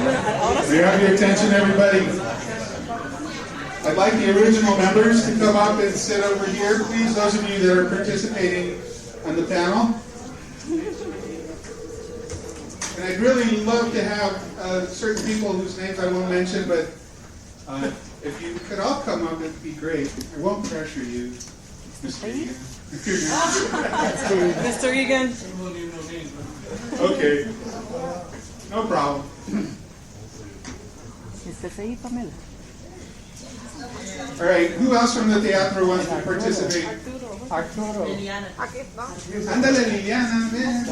May I have your attention, everybody? I'd like the original members to come up and sit over here, please, those of you that are participating on the panel. And I'd really love to have certain people whose names I won't mention, but if you could all come up, it'd be great. I won't pressure you, Mr. Egan. Mr. Egan. Okay, no problem. All right, who else from the teatro wants to participate? Arturo. Ándale, Liliana, man.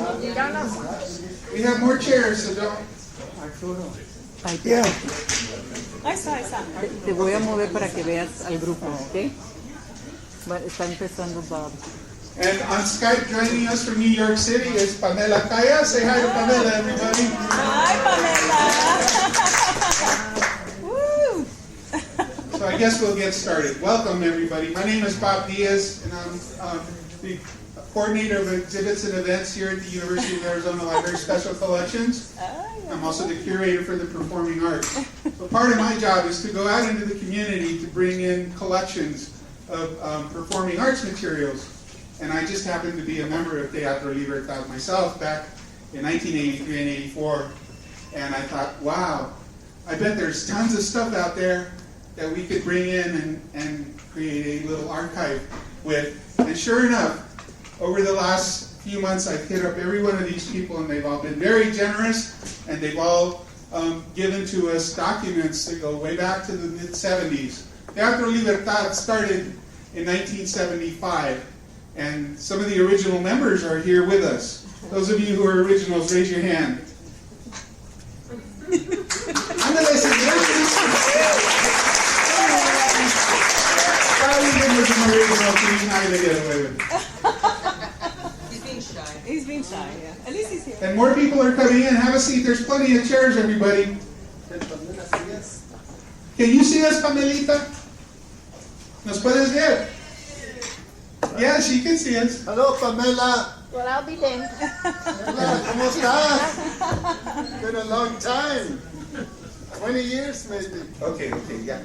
We have more chairs, so don't. Arturo. Yeah. Ahí está, ahí está. Te voy a mover para que veas al grupo, ¿ok? Está empezando Bob. And on Skype, joining us from New York City is Pamela Kaya. Say hi to Pamela, everybody. Hi, Pamela. Woo. So I guess we'll get started. Welcome, everybody. My name is Bob Diaz, and I'm the coordinator of exhibits and events here at the University of Arizona Library Special Collections. I'm also the curator for the performing arts. But part of my job is to go out into the community to bring in collections of performing arts materials. And I just happened to be a member of Teatro Libertad myself back in 1983 and 84. And I thought, wow, I bet there's tons of stuff out there that we could bring in and create a little archive with. And sure enough, over the last few months, I've hit up every one of these people, and they've all been very generous, and they've all given to us documents that go way back to the mid-'70s. Teatro Libertad started in 1975, and some of the original members are here with us. Those of you who are originals, raise your hand. Ándale, señores. He's being shy, yeah. At least he's here. And more people are coming in. Have a seat. There's plenty of chairs, everybody. Can you see us, Pamelita? ¿Nos puedes ver? Yeah, she can see us. Hello, Pamela. Well, I'll be there. Pamela, ¿cómo estás? Been a long time. 20 years, maybe. Okay, yeah.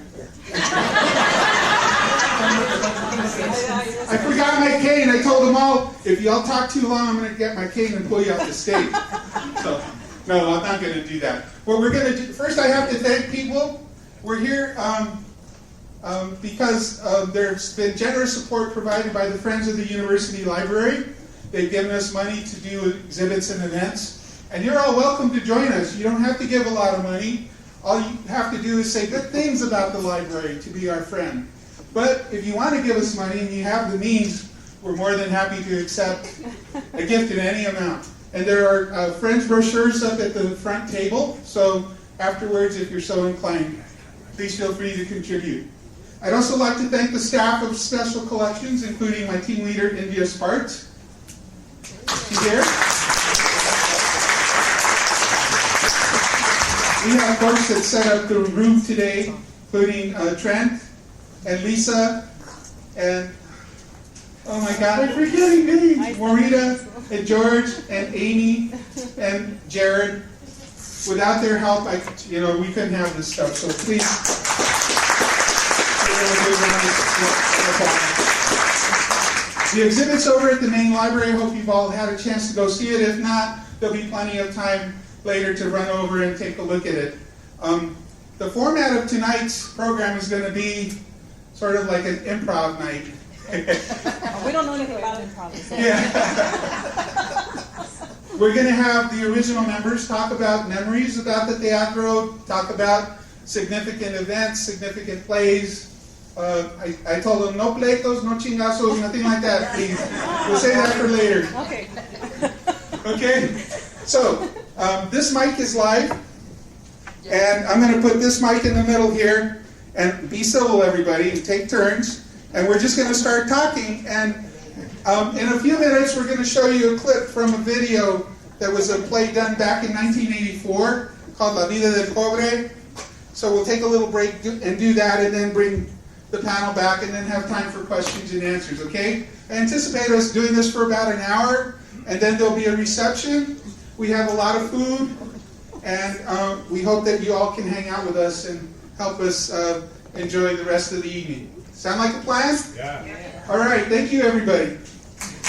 I forgot my cane. I told them all, if y'all talk too long, I'm going to get my cane and pull you off the stage. So, no, I'm not going to do that. What we're going to do, first I have to thank people. We're here because there's been generous support provided by the Friends of the University Library. They've given us money to do exhibits and events. And you're all welcome to join us. You don't have to give a lot of money. All you have to do is say good things about the library to be our friend. But if you want to give us money and you have the means, we're more than happy to accept a gift in any amount. And there are Friends brochures up at the front table, so afterwards, if you're so inclined, please feel free to contribute. I'd also like to thank the staff of Special Collections, including my team leader, India Sparks. She's here. We have folks that set up the room today, including Trent and Lisa and, oh my God, I'm forgetting names. Morita and George and Amy and Jared. Without their help, we couldn't have this stuff. So please. The exhibit's over at the main library. I hope you've all had a chance to go see it. If not, there'll be plenty of time later to run over and take a look at it. The format of tonight's program is going to be sort of like an improv night. We don't know anything about improv. So. Yeah. We're going to have the original members talk about memories about the teatro, talk about significant events, significant plays. I told them no pleitos, no chingazos, nothing like that, please. We'll say that for later. Okay. Okay? So, this mic is live, and I'm going to put this mic in the middle here, and be civil, everybody, and take turns, and we're just going to start talking, and in a few minutes, we're going to show you a clip from a video that was a play done back in 1984 called La Vida del Pobre. So we'll take a little break and do that, and then bring the panel back, and then have time for questions and answers, okay? I anticipate us doing this for about an hour, and then there'll be a reception. We have a lot of food, And we hope that you all can hang out with us and help us enjoy the rest of the evening. Sound like a plan? Yeah. All right, thank you, everybody.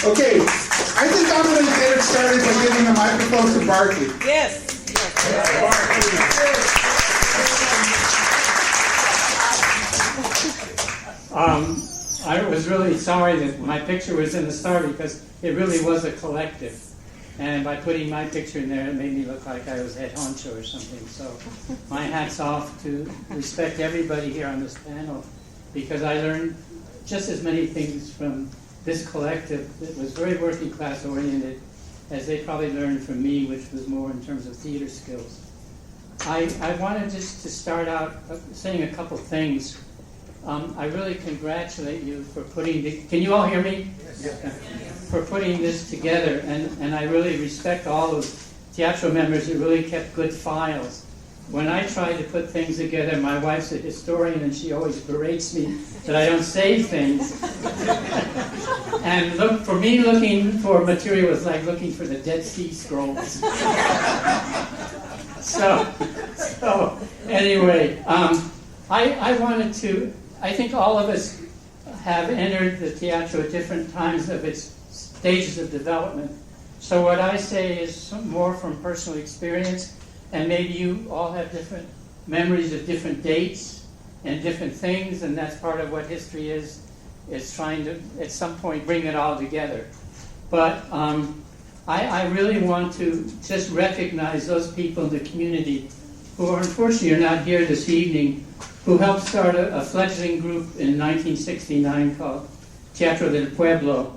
Okay, I think I'm going to get it started by giving the microphone to Barkley. Yes. I was really sorry that my picture was in the start because it really was a collective. And by putting my picture in there, it made me look like I was head honcho or something. So my hat's off to respect everybody here on this panel because I learned just as many things from this collective that was very working class oriented as they probably learned from me, which was more in terms of theater skills. I wanted just to start out saying a couple things. I really congratulate you for putting can you all hear me? Yes. For putting this together, and I really respect all those Teatro members who really kept good files. When I try to put things together, my wife's a historian and she always berates me that I don't save things. And for me, looking for material was like looking for the Dead Sea Scrolls. So anyway, I wanted to, I think all of us have entered the Teatro at different times of its stages of development. So what I say is more from personal experience, and maybe you all have different memories of different dates and different things, and that's part of what history is trying to, at some point, bring it all together. But I really want to just recognize those people in the community who are unfortunately not here this evening, who helped start a fledgling group in 1969 called Teatro del Pueblo,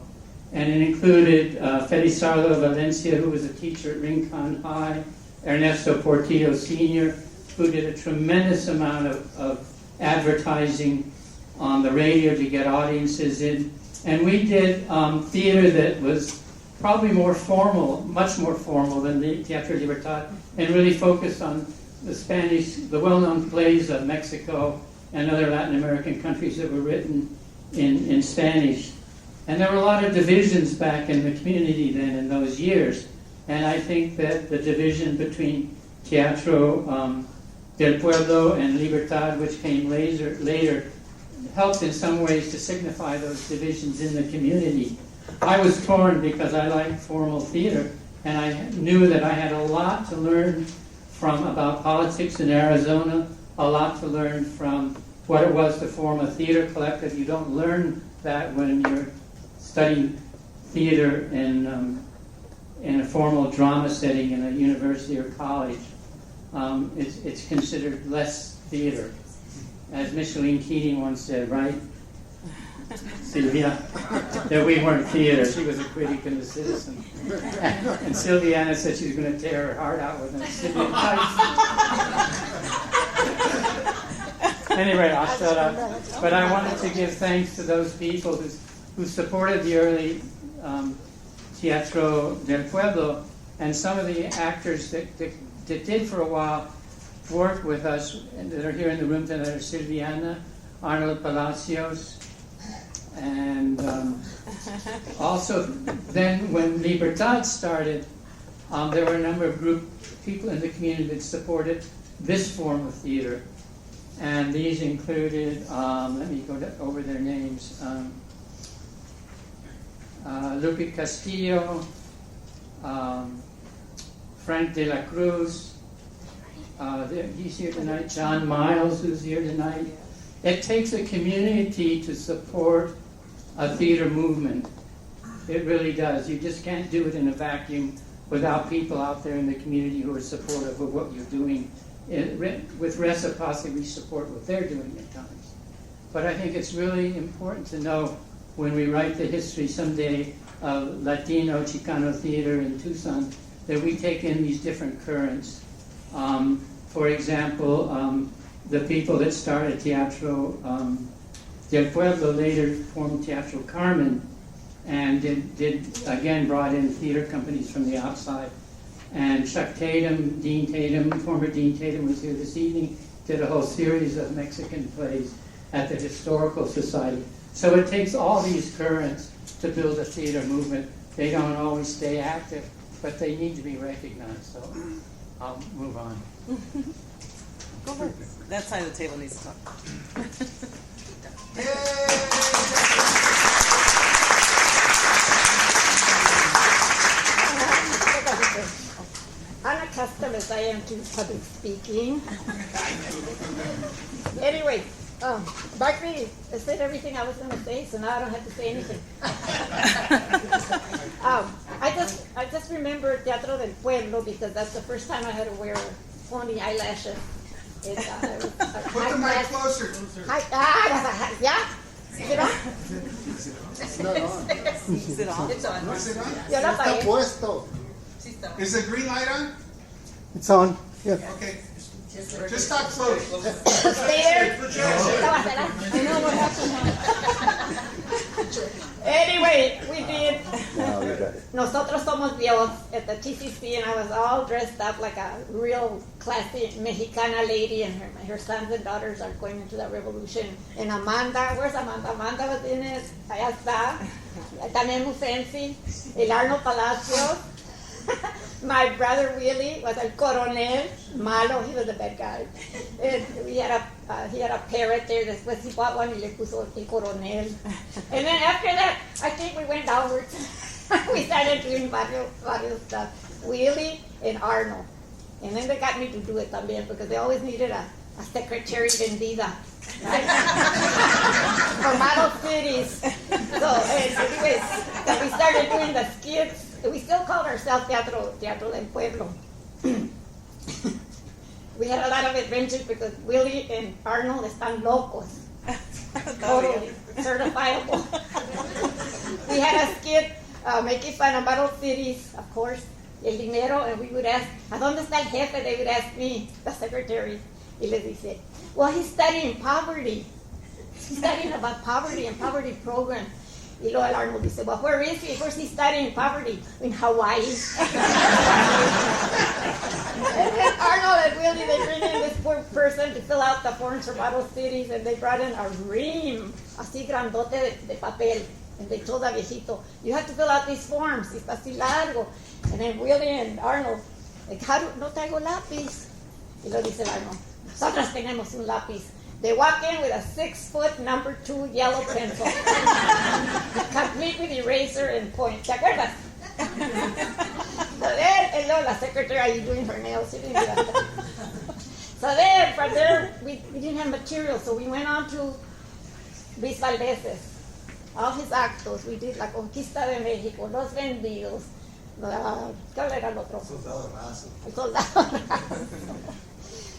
and it included Felizardo Valencia, who was a teacher at Rincon High, Ernesto Portillo Sr., who did a tremendous amount of advertising on the radio to get audiences in. And we did theater that was probably more formal, much more formal than the Teatro Libertad, and really focused on the well-known plays of Mexico and other Latin American countries that were written in Spanish. And there were a lot of divisions back in the community then in those years. And I think that the division between Teatro del Pueblo and Libertad, which came later, helped in some ways to signify those divisions in the community. I was torn because I liked formal theater, and I knew that I had a lot to learn about politics in Arizona, a lot to learn from what it was to form a theater collective. You don't learn that when you're studying theater in a formal drama setting in a university or college. It's considered less theater. As Micheline Keating once said, right? Sylvia, that we weren't theater. She was a critic and a citizen. And Sylviana said she's going to tear her heart out with an Anyway, I'll shut up. But I wanted to give thanks to those people who supported the early Teatro del Pueblo, and some of the actors that did for a while work with us and that are here in the room tonight are Sylviana, Arnold Palacios, and also then when Libertad started, there were a number of people in the community that supported this form of theater. And these included, let me go over their names, Lupe Castillo, Frank de la Cruz, he's here tonight, John Miles, who's here tonight. It takes a community to support a theater movement. It really does. You just can't do it in a vacuum without people out there in the community who are supportive of what you're doing. With reciprocity, we support what they're doing at times. But I think it's really important to know when we write the history someday of Latino Chicano theater in Tucson that we take in these different currents. For example, the people that started Teatro del Pueblo later formed Teatro Carmen and again brought in theater companies from the outside. And Chuck Tatum, Dean Tatum, former Dean Tatum was here this evening, did a whole series of Mexican plays at the Historical Society. So it takes all these currents to build a theater movement. They don't always stay active, but they need to be recognized. So I'll move on. Go ahead. That side of the table needs to talk. Unaccustomed as I am to public speaking. Anyway, Barkley said everything I was going to say, so now I don't have to say anything. I just remember Teatro del Pueblo because that's the first time I had to wear pony eyelashes. Put the mic closer. Yeah? Sit on? It's not on. Sit on. Is it on? Yo la Está apagué. puesto. Is the green light on? It's on. Yeah. Okay. Just stop close. Stay there. I know what happened. Anyway, we did. Now you got it. Nosotros somos Dios at the TCC, and I was all dressed up like a real classy Mexicana lady, and her sons and daughters are going into the revolution. And Amanda, where's Amanda? Amanda was in it. Allá está. También muy fancy. El Arno Palacios. My brother Willie was el coronel. Malo, he was a bad guy. And he had a parrot there. Después he bought one y le puso el coronel. And then after that, I think we went downwards. We started doing varios stuff. Willie and Arnold. And then they got me to do it también because they always needed a secretary vendida. Right? For model cities. So anyways, then we started doing the skits. We still called ourselves Teatro del Pueblo. We had a lot of adventures because Willie and Arnold están locos. Totally certifiable. We had a skit making fun of model cities, of course, el dinero, and we would ask, ¿a dónde está el jefe? They would ask me, the secretary. Y les dice, well, he's studying poverty. He's studying about poverty and poverty program. Y luego el Arnold dice, well, where is he? Where's he studying poverty? In Hawaii. And then Arnold and Willie, they bring in this poor person to fill out the forms for model cities, and they brought in a ream, así grandote de papel. And they told the viejito, you have to fill out these forms, está así largo. And then Willie and Arnold, like, no traigo lápiz. Y lo dice el Arnold, nosotros tenemos un lápiz. They walk in with a 6-foot number 2 yellow pencil, complete with eraser and point. ¿Te acuerdas? So then, and luego la secretary, are you doing her nails? She didn't do that. So then, from there, we didn't have material, so we went on to Luis Valdez's. All his actos, we did La Conquista de México, Los Vendidos, ¿cuál era el otro? El Soldado Raso.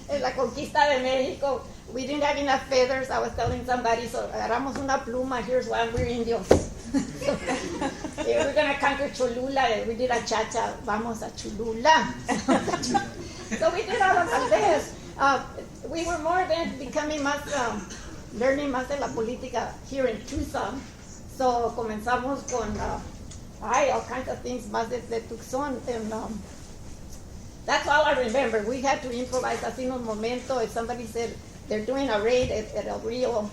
En La Conquista de México, we didn't have enough feathers. I was telling somebody, so agarramos una pluma, here's one, we're indios. We're going to conquer Cholula, and we did a cha-cha, vamos a Cholula. So we did all of this. We were more than becoming más, learning más de la política here in Tucson. So comenzamos con, all kinds of things, más de Tucson, and that's all I remember. We had to improvise así en un momento. If somebody said they're doing a raid at El Rio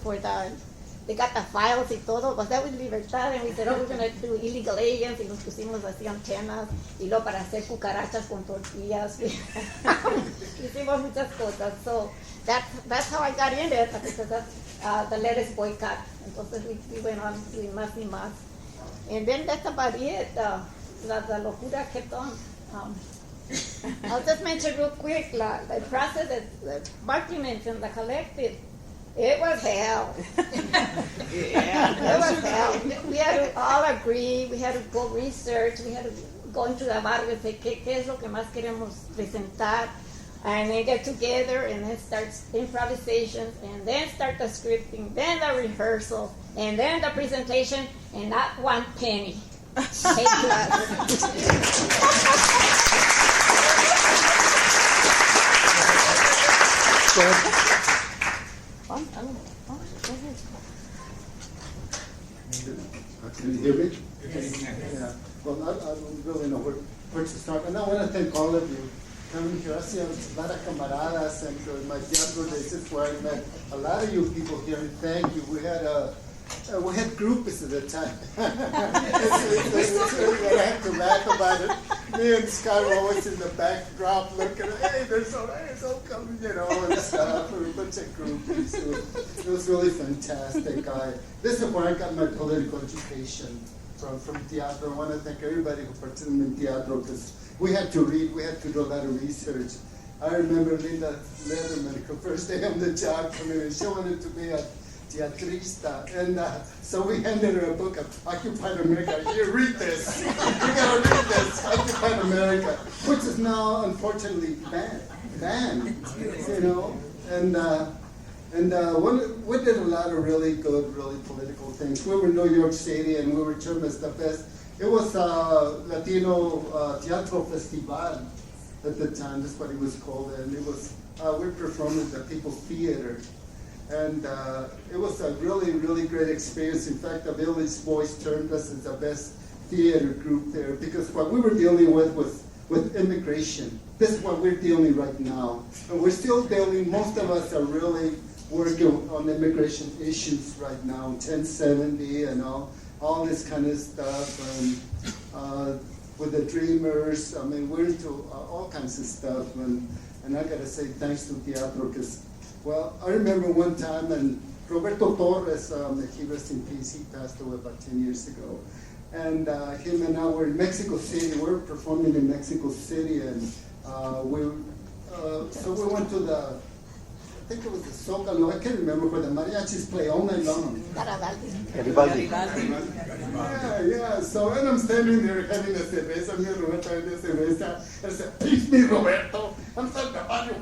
for they got the files y todo, was that with Libertad? And we said, we're going to do illegal aliens, y nos pusimos así antenas, y luego para hacer cucarachas con tortillas. Hicimos muchas cosas. So that's how I got in it, because that's the lettuce boycott. Entonces we went on doing más y más. And then that's about it. La locura kept on. I'll just mention real quick the process that Barkley mentioned, the collective. It was hell. It was hell. We had to all agree. We had to go research. We had to go into the barrio and say, ¿qué es lo que más queremos presentar? And then get together and then start improvisations and then start the scripting, then the rehearsal, and then the presentation, and not one penny paid to us. Can you hear me? Yeah. Well, I don't really know where to start. And I want to thank all of you coming here. I see a lot of camaradas and my teatro days where I met a lot of you people here. And thank you. We had groups at the time. I have to laugh about it. me and Scott were always in the backdrop looking, hey, there's so coming, you know, and stuff, and a bunch of groupies. It was really fantastic. This is where I got my political education from teatro. I want to thank everybody who participated in teatro because we had to read, we had to do a lot of research. I remember Linda Letterman, her first day on the job, coming in, she wanted to be a teatrista, and so we handed her a book of Occupied America. You read this. You gotta read this. Occupied America, which is now unfortunately banned. You know, and we did a lot of really good, really political things. We were in New York City, and we were termed as the best. It was Latino Teatro Festival at the time. That's what it was called, and it was we performed at the People's Theater. And it was a really, really great experience. In fact, the Village Boys termed us as the best theater group there because what we were dealing with was immigration. This is what we're dealing right now. And we're still dealing, most of us are really working on immigration issues right now, 1070 and all this kind of stuff. And with the Dreamers, I mean, we're into all kinds of stuff. And I got to say thanks to Teatro because, well, I remember one time, and Roberto Torres, he rests in peace, he passed away about 10 years ago. And him and I were in Mexico City. We were performing in Mexico City, and so we went to I think it was the Zócalo, I can't remember, where the mariachis play all night long. Garibaldi. Yeah, so and I'm standing there having a cerveza, me and Roberto having a cerveza, and I said, peace me, Roberto. I'm saying,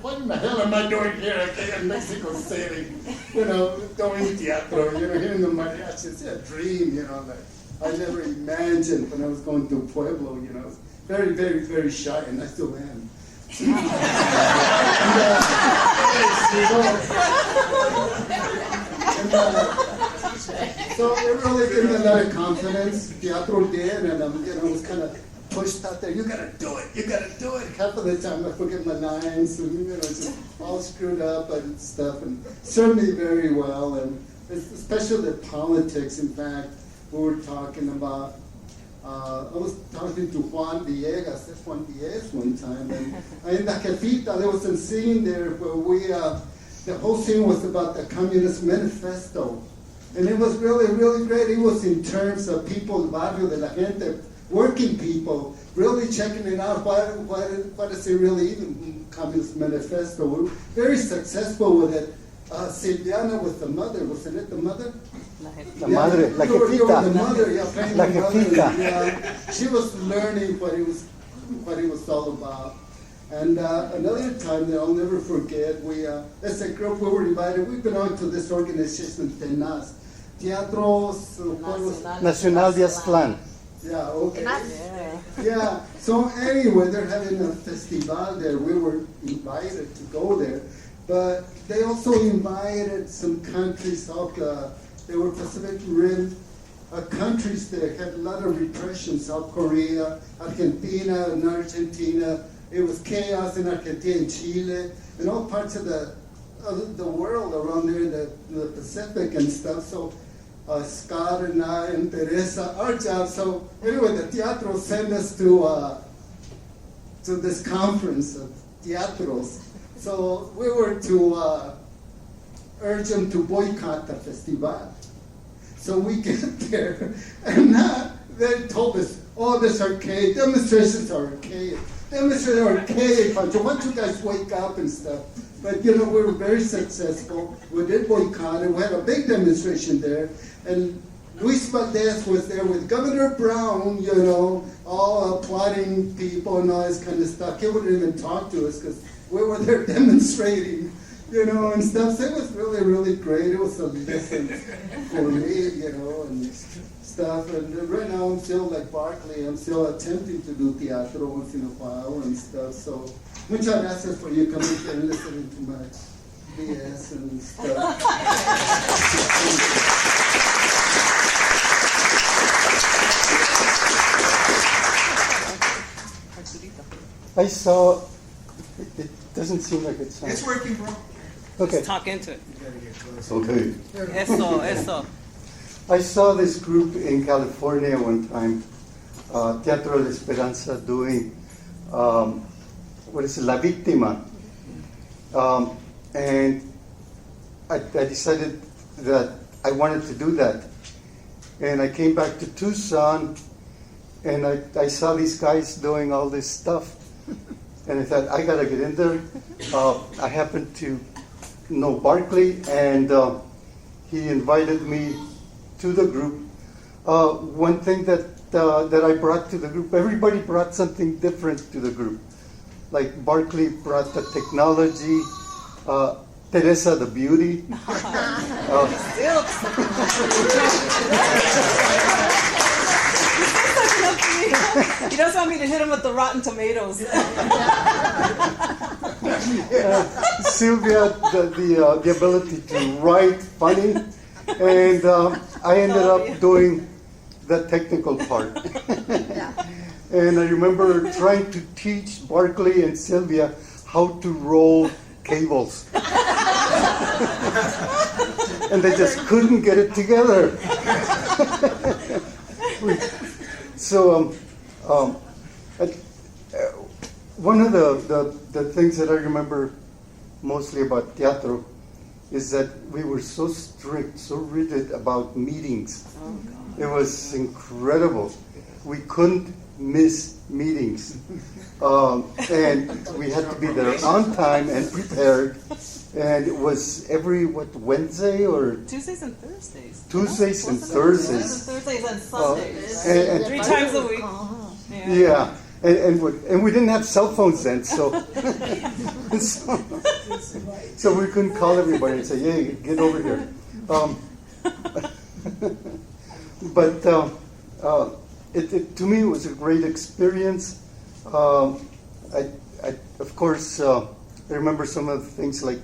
what in the hell am I doing here again in Mexico City? You know, doing teatro, you know, hearing the mariachis. It's a dream, you know, that I never imagined when I was going to Pueblo, you know. I was very, very, very shy, and I still am. So it really gave me a lot of confidence. Teatro did, and I was kind of pushed out there. You gotta do it. Half of the time I forget my lines, and just all screwed up and stuff. And served me very well, and especially the politics. In fact, we were talking about. I was talking to Juan Diaz one time, and in the Jefita, there was a scene there where the whole scene was about the Communist Manifesto. And it was really, really great. It was in terms of people, barrio de la gente, working people, really checking it out. What is it really even, Communist Manifesto? We're very successful with it. Silviana was the mother, wasn't it the mother? La madre, la You were jefita. the mother, yeah, playing La the mother. jefita. Yeah, she was learning what it was all about. And another time that I'll never forget, as a group, we were invited. We belong to this organization, TENAS, Teatros Nacional de Aztlán. Yeah, okay. Yeah, so anyway, they're having a festival there. We were invited to go there. But they also invited some countries they were Pacific Rim countries that had a lot of repression, South Korea, Argentina, and Argentina. It was chaos in Argentina and Chile, and all parts of the world around there in the Pacific and stuff. So Scott and I and Teresa, our job. So anyway, the teatro sent us to this conference of teatros. So we were to urge them to boycott the festival. So we get there, and they told us, oh, this arcade, demonstrations are arcade. Demonstrations are arcade. Why don't you guys wake up and stuff? But, we were very successful. We did boycott it. We had a big demonstration there. And Luis Valdez was there with Governor Brown, all applauding people and all this kind of stuff. He wouldn't even talk to us because we were there demonstrating, and stuff. So it was really, really great. It was a lesson for me, and stuff. And right now I'm still like Barkley. I'm still attempting to do teatro once in a while and stuff. So muchas gracias for you coming here and listening to my BS and stuff. I saw, it doesn't seem like it's on. It's working, bro. Okay. Just talk into it. Okay. Eso. I saw this group in California one time. Teatro La Esperanza doing, what is it, La Víctima. And I decided that I wanted to do that. And I came back to Tucson, and I saw these guys doing all this stuff. And I thought, I got to get in there. I happened to know Barkley, and he invited me to the group. One thing that I brought to the group, everybody brought something different to the group. Like Barkley brought the technology, Teresa the beauty. He doesn't want me to hit him with the rotten tomatoes. Sylvia, the ability to write funny, and I ended up doing the technical part. And I remember trying to teach Barkley and Sylvia how to roll cables. And they just couldn't get it together. So one of the things that I remember mostly about teatro is that we were so strict, so rigid about meetings. It was incredible. We couldn't miss meetings. And we had to be there on time and prepared. And it was every, Wednesday or? Tuesdays and Thursdays. Tuesdays and Thursdays. Thursdays and Sundays. And 3 times a week. Yeah. And we didn't have cell phones then, so we couldn't call everybody and say, "Hey, get over here." But to me, it was a great experience. I of course, I remember some of the things like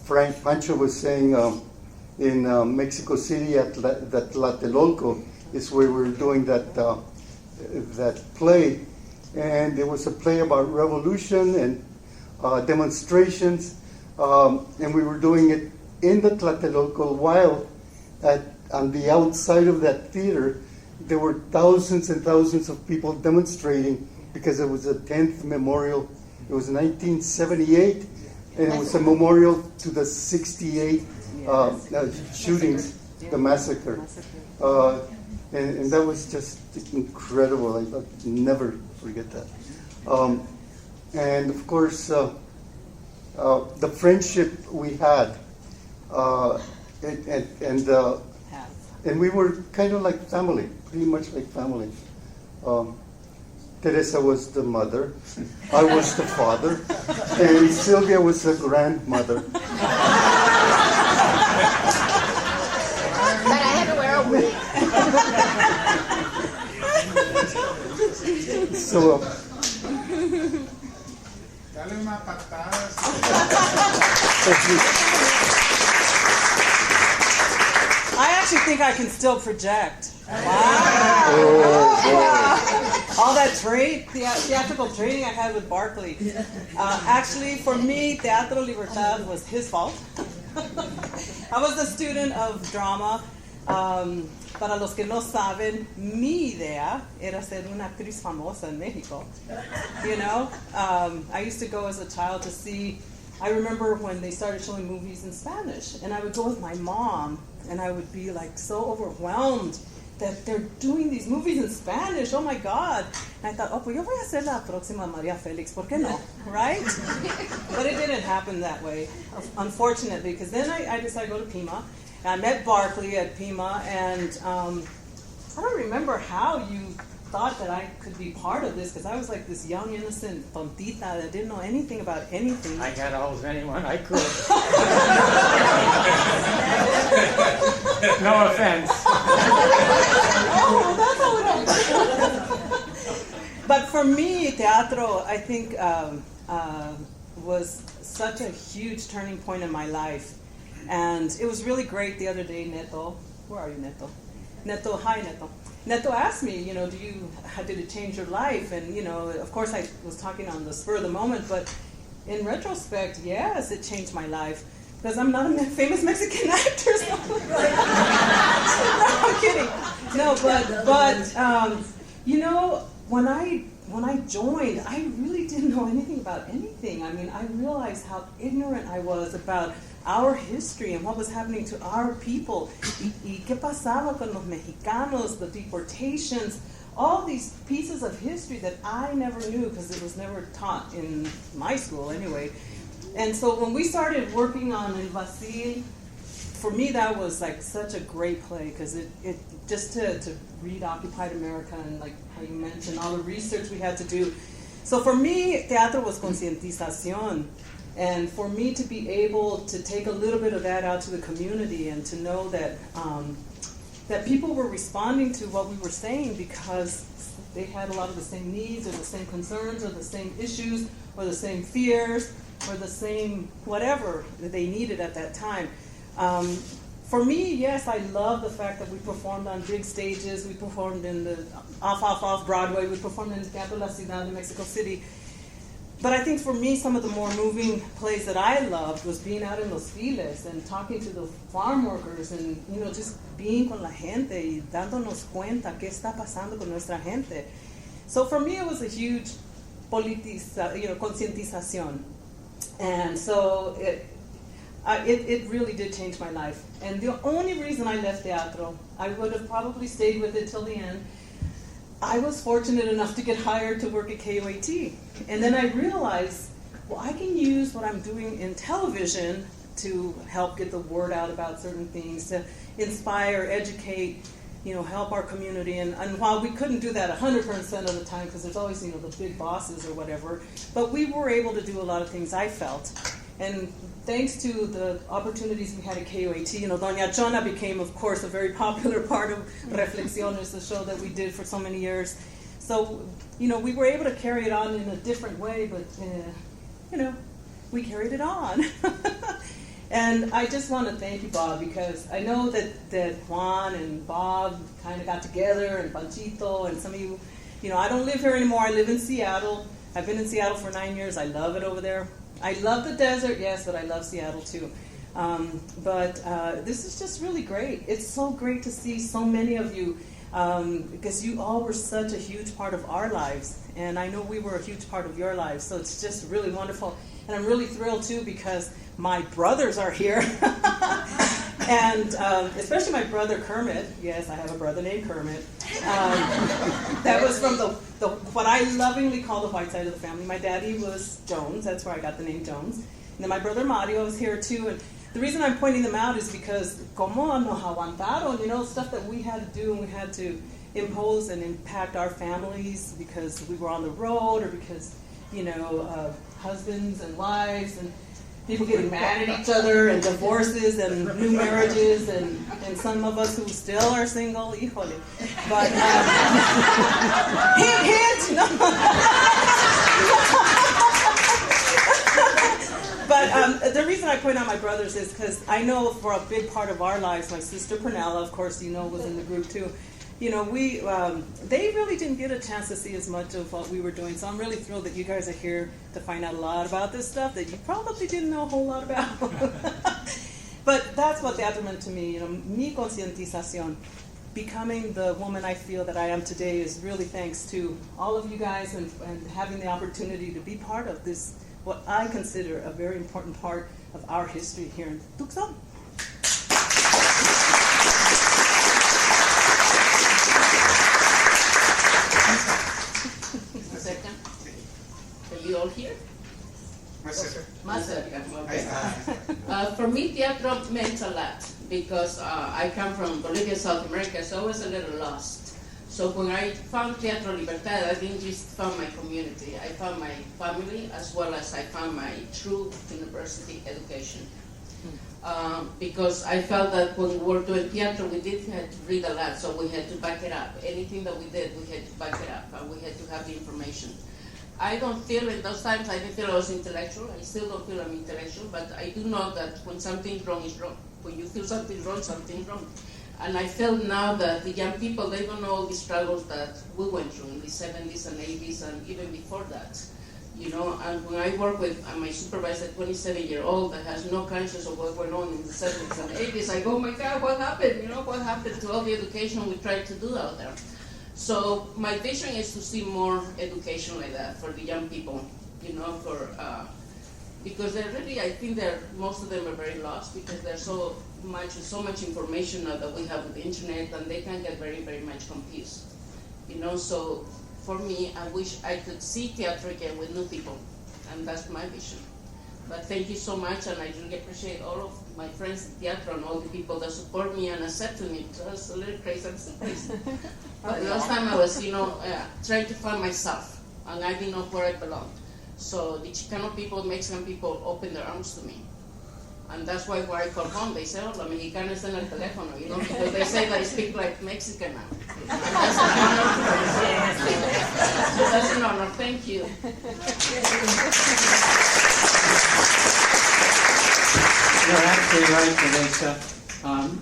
Frank Pancho was saying in Mexico City at Tlatelolco is where we were doing that play, and it was a play about revolution and demonstrations, and we were doing it in the Tlatelolco while on the outside of that theater there were thousands and thousands of people demonstrating because it was the 10th memorial. It was 1978, and it was a memorial to the 68 shootings, the massacre. And that was just incredible. I'll never forget that. And of course, the friendship we had, and we were kind of like family, pretty much like family. Teresa was the mother, I was the father, and Sylvia was the grandmother. But I had to wear a wig. So, Dale una patada. I actually think I can still project. Wow. All that theatrical training I had with Barkley. Actually, for me, Teatro Libertad was his fault. I was the student of drama. Para los que no saben, mi idea era ser una actriz famosa en Mexico. You know, I used to go as a child to see. I remember when they started showing movies in Spanish, and I would go with my mom, and I would be like so overwhelmed that they're doing these movies in Spanish. Oh my God! And I thought, oh, pues yo voy a ser la próxima María Félix. ¿Por qué no? Right? But it didn't happen that way, unfortunately, because then I decided to go to Pima. I met Barkley at Pima, and I don't remember how you thought that I could be part of this, because I was like this young, innocent tontita that didn't know anything about anything. I got all of anyone I could. No offense. Oh, that's how it is. But for me, teatro, I think, was such a huge turning point in my life. And it was really great the other day, Neto. Where are you, Neto? Neto, hi, Neto. Neto asked me, you know, did it change your life? And, you know, of course I was talking on the spur of the moment, but in retrospect, yes, it changed my life. Because I'm not a famous Mexican actor. So no, I'm kidding. No, but you know, when I joined, I really didn't know anything about anything. I mean, I realized how ignorant I was about our history and what was happening to our people. Y qué pasaba con los mexicanos, the deportations, all these pieces of history that I never knew because it was never taught in my school anyway. And so when we started working on El Vacil, for me that was like such a great play because it just to read Occupied America and like how you mentioned all the research we had to do. So for me, teatro was concientización. And for me to be able to take a little bit of that out to the community and to know that that people were responding to what we were saying because they had a lot of the same needs or the same concerns or the same issues or the same fears or the same whatever that they needed at that time. For me, yes, I love the fact that we performed on big stages. We performed in the off Broadway. We performed in Teatro La Ciudad in Mexico City. But I think for me, some of the more moving plays that I loved was being out in Los Files and talking to the farm workers and, you know, just being con la gente y dándonos cuenta qué está pasando con nuestra gente. So for me, it was a huge concientización. And so it really did change my life. And the only reason I left teatro, I would have probably stayed with it till the end. I was fortunate enough to get hired to work at KOAT. And then I realized, well, I can use what I'm doing in television to help get the word out about certain things, to inspire, educate, you know, help our community. And while we couldn't do that 100% of the time, because there's always, you know, the big bosses or whatever, but we were able to do a lot of things, I felt. And thanks to the opportunities we had at KOAT, you know, Doña Chona became, of course, a very popular part of Reflexiones, the show that we did for so many years. So, you know, we were able to carry it on in a different way, but, you know, we carried it on. And I just want to thank you, Bob, because I know that Juan and Bob kind of got together, and Panchito, and some of you, you know, I don't live here anymore. I live in Seattle. I've been in Seattle for 9 years. I love it over there. I love the desert, yes, but I love Seattle too. But this is just really great. It's so great to see so many of you because you all were such a huge part of our lives. And I know we were a huge part of your lives. So it's just really wonderful. And I'm really thrilled too because my brothers are here. And especially my brother Kermit. Yes, I have a brother named Kermit. That was from the what I lovingly call the white side of the family. My daddy was Jones. That's where I got the name Jones. And then my brother Mario is here too. And the reason I'm pointing them out is because como nos aguantaron, you know, stuff that we had to do and we had to impose and impact our families because we were on the road or because, you know, husbands and wives and people getting mad at each other and divorces and new marriages and some of us who still are single, híjole. But, hint, no. But the reason I point out my brothers is because I know for a big part of our lives, my sister Pernella, of course, you know, was in the group too. You know, they really didn't get a chance to see as much of what we were doing. So I'm really thrilled that you guys are here to find out a lot about this stuff that you probably didn't know a whole lot about. But that's what teatro meant to me, you know, mi concientización. Becoming the woman I feel that I am today is really thanks to all of you guys and having the opportunity to be part of this, what I consider a very important part of our history here in Tucson. You all here? Master. For me, teatro meant a lot because I come from Bolivia, South America, so I was a little lost. So when I found Teatro Libertad, I didn't just found my community. I found my family as well as I found my true university education. Because I felt that when we were doing theater, we did have to read a lot, so we had to back it up. Anything that we did, we had to back it up, and we had to have the information. I don't feel in those times, I didn't feel I was intellectual. I still don't feel I'm intellectual, but I do know that when something's wrong, it's wrong. When you feel something's wrong, something's wrong. And I feel now that the young people, they don't know all the struggles that we went through in the 70s and 80s and even before that. You know, and when I work with my supervisor, 27-year-old that has no conscience of what went on in the 70s and 80s, I go, oh my God, what happened? You know, what happened to all the education we tried to do out there? So my vision is to see more education like that for the young people, you know, because they're really, I think most of them are very lost because there's so much information now that we have with the internet, and they can get very, very much confused. You know, so for me, I wish I could see theater again with new people, and that's my vision. But thank you so much, and I really appreciate all of my friends in theater and all the people that support me and accepted me. Because I was a little crazy, I'm still crazy. But last time I was, trying to find myself, and I didn't know where I belonged. So the Chicano people, Mexican people opened their arms to me. And that's why when I call home, they say, oh, la mexicana está en el teléfono, you know, because they say that I speak like Mexican now. And that's an honor. So that's an honor. Thank you. You're absolutely right, Teresa.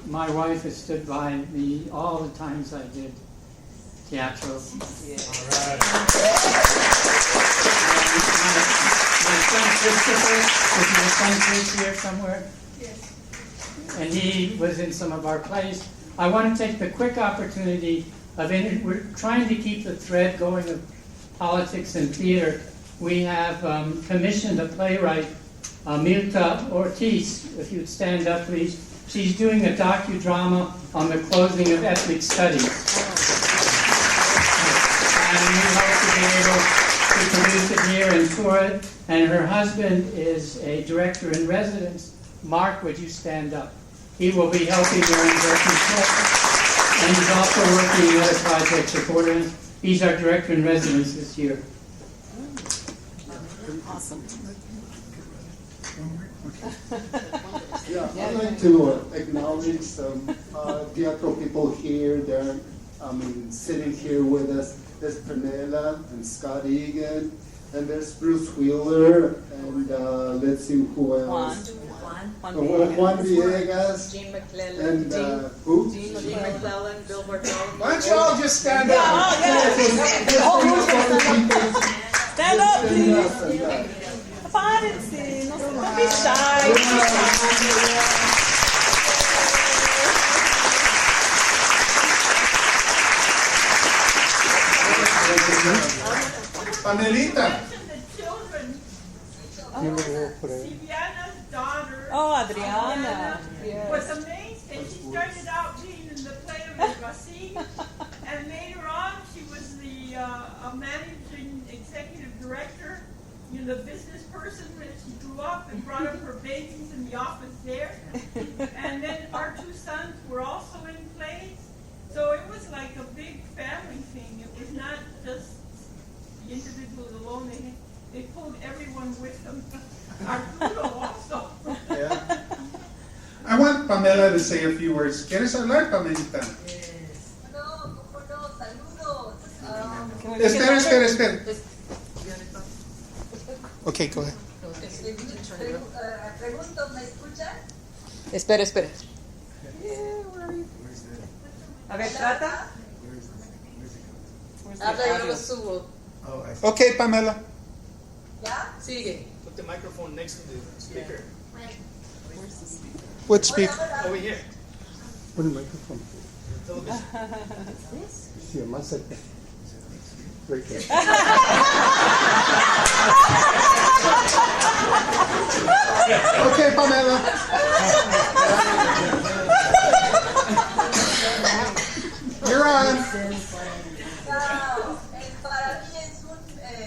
My wife has stood by me all the times I did teatro. My son Christopher, is my son Chris here somewhere? Yes. And he was in some of our plays. I want to take the quick opportunity we're trying to keep the thread going of politics and theater. We have commissioned a playwright, Milta Ortiz, if you'd stand up, please. She's doing a docudrama on the closing of ethnic studies. And we hope to be able to produce it here and tour it. And her husband is a director in residence. Mark, would you stand up? He will be helping during the trip. And he's also working on other projects supporting us. He's our director in residence this year. Awesome. Yeah, I'd like to acknowledge some theater people here. They're, sitting here with us. There's Pernella and Scott Egan, and there's Bruce Wheeler, and let's see who else. Juan Villegas, Jean McClellan, and who? Jean McClellan, Bill Bartol. Why don't you all just stand up? Stand up, please. Párense, no be shy. Pamelita. Silviana's daughter, Oh, Adriana. was Yes. amazing. She started out being in the play of El Racine, and later on she was the managing executive director, the business person when she grew up and brought up her babies in the office there. And then our two sons were also in plays. So it was like a big family thing. It was not just the individuals alone. They pulled everyone with them. Arturo also. Yeah. I want Pamela to say a few words. ¿Quieres hablar, Pamelita? No, cómo no, saludos. Espera. Okay, go ahead. Pregunto, ¿me escuchan? Espera. A ver, trata. Habla y yo lo subo. Okay, Pamela. ¿Ya? Sigue. Put the microphone next to the speaker. What speak? Over here. Pon el micrófono. Sí, más cerca. Right there. Okay, Pamela. You're on. Para mí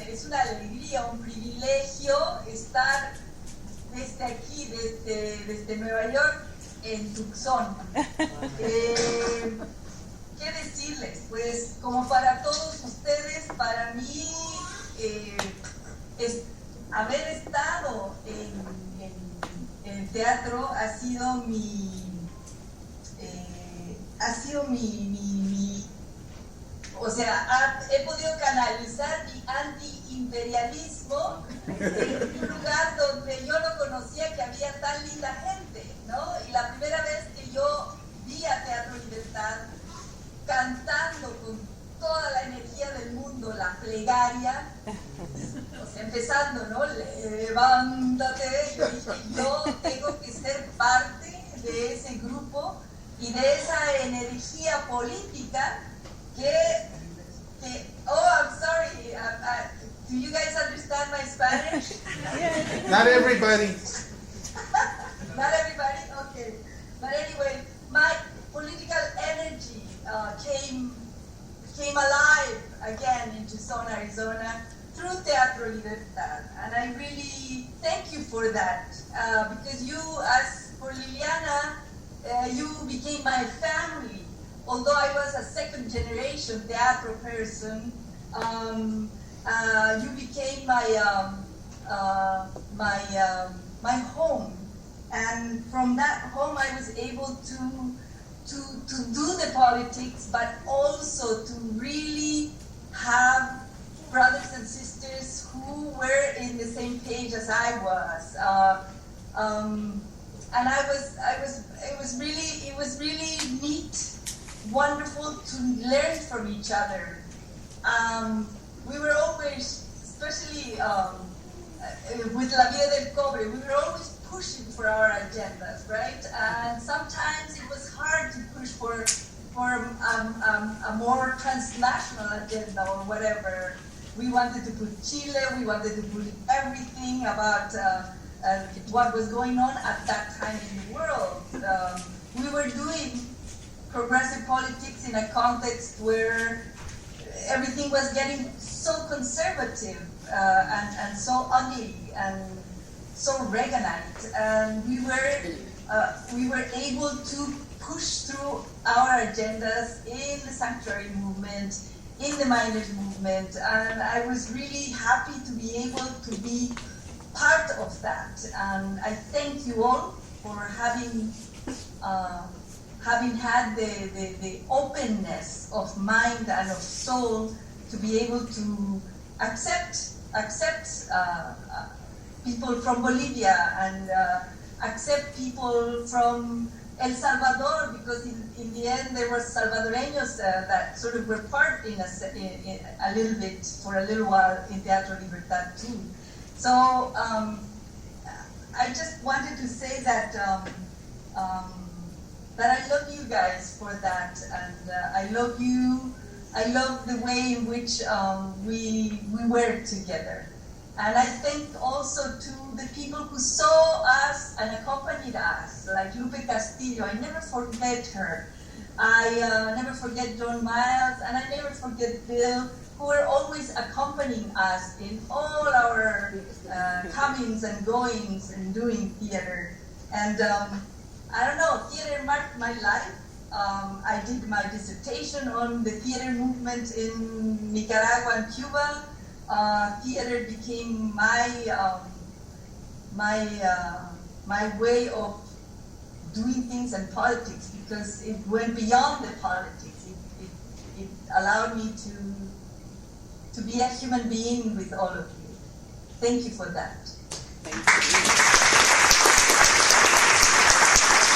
es una alegría, un privilegio estar desde aquí, desde Nueva York, en Tucson. ¿Qué decirles? Pues como para todos ustedes, para mí haber estado en el teatro ha sido mi o sea, he podido canalizar mi anti-imperialismo en un lugar donde yo no conocía que había tan linda gente, ¿no? Y la primera vez que yo vi a Teatro Libertad cantando con toda la energía del mundo la plegaria, o sea, empezaba levántate. Yo dije, yo tengo que ser parte de ese grupo y de esa energía política que oh, I'm sorry, do you guys understand my Spanish? Not everybody. Not everybody? Okay. But anyway, my political energy came alive again in Tucson, Arizona through Teatro Libertad. And I really thank you for that because you, as for Liliana, you became my family. Although I was a second generation teatro person, you became my home. And from that home, I was able to do the politics, but also to really have brothers and sisters who were in the same page as I was. And it was really neat, wonderful to learn from each other. We were always, especially with La Vida del Cobre, we were always pushing for our agendas, right? And sometimes it was hard to push for a more transnational agenda or whatever. We wanted to put Chile, we wanted to put everything about what was going on at that time in the world. We were doing progressive politics in a context where everything was getting so conservative and so ugly and so Reaganite, and we were able to push through our agendas in the sanctuary movement, in the miners movement, and I was really happy to be able to be part of that. And I thank you all for having had the openness of mind and of soul to be able to accept people from Bolivia and accept people from El Salvador, because in the end there were Salvadoreños that sort of were part in a little bit, for a little while, in Teatro Libertad too. So I just wanted to say that that I love you guys for that, and I love you. I love the way in which we work together. And I thank also to the people who saw us and accompanied us, like Lupe Castillo. I never forget her. I never forget John Miles, and I never forget Bill, who were always accompanying us in all our comings and goings and doing theater. And I don't know, theater marked my life. I did my dissertation on the theater movement in Nicaragua and Cuba. Theater became my way of doing things and politics, because it went beyond the politics. It allowed me to be a human being with all of you. Thank you for that. Thank you.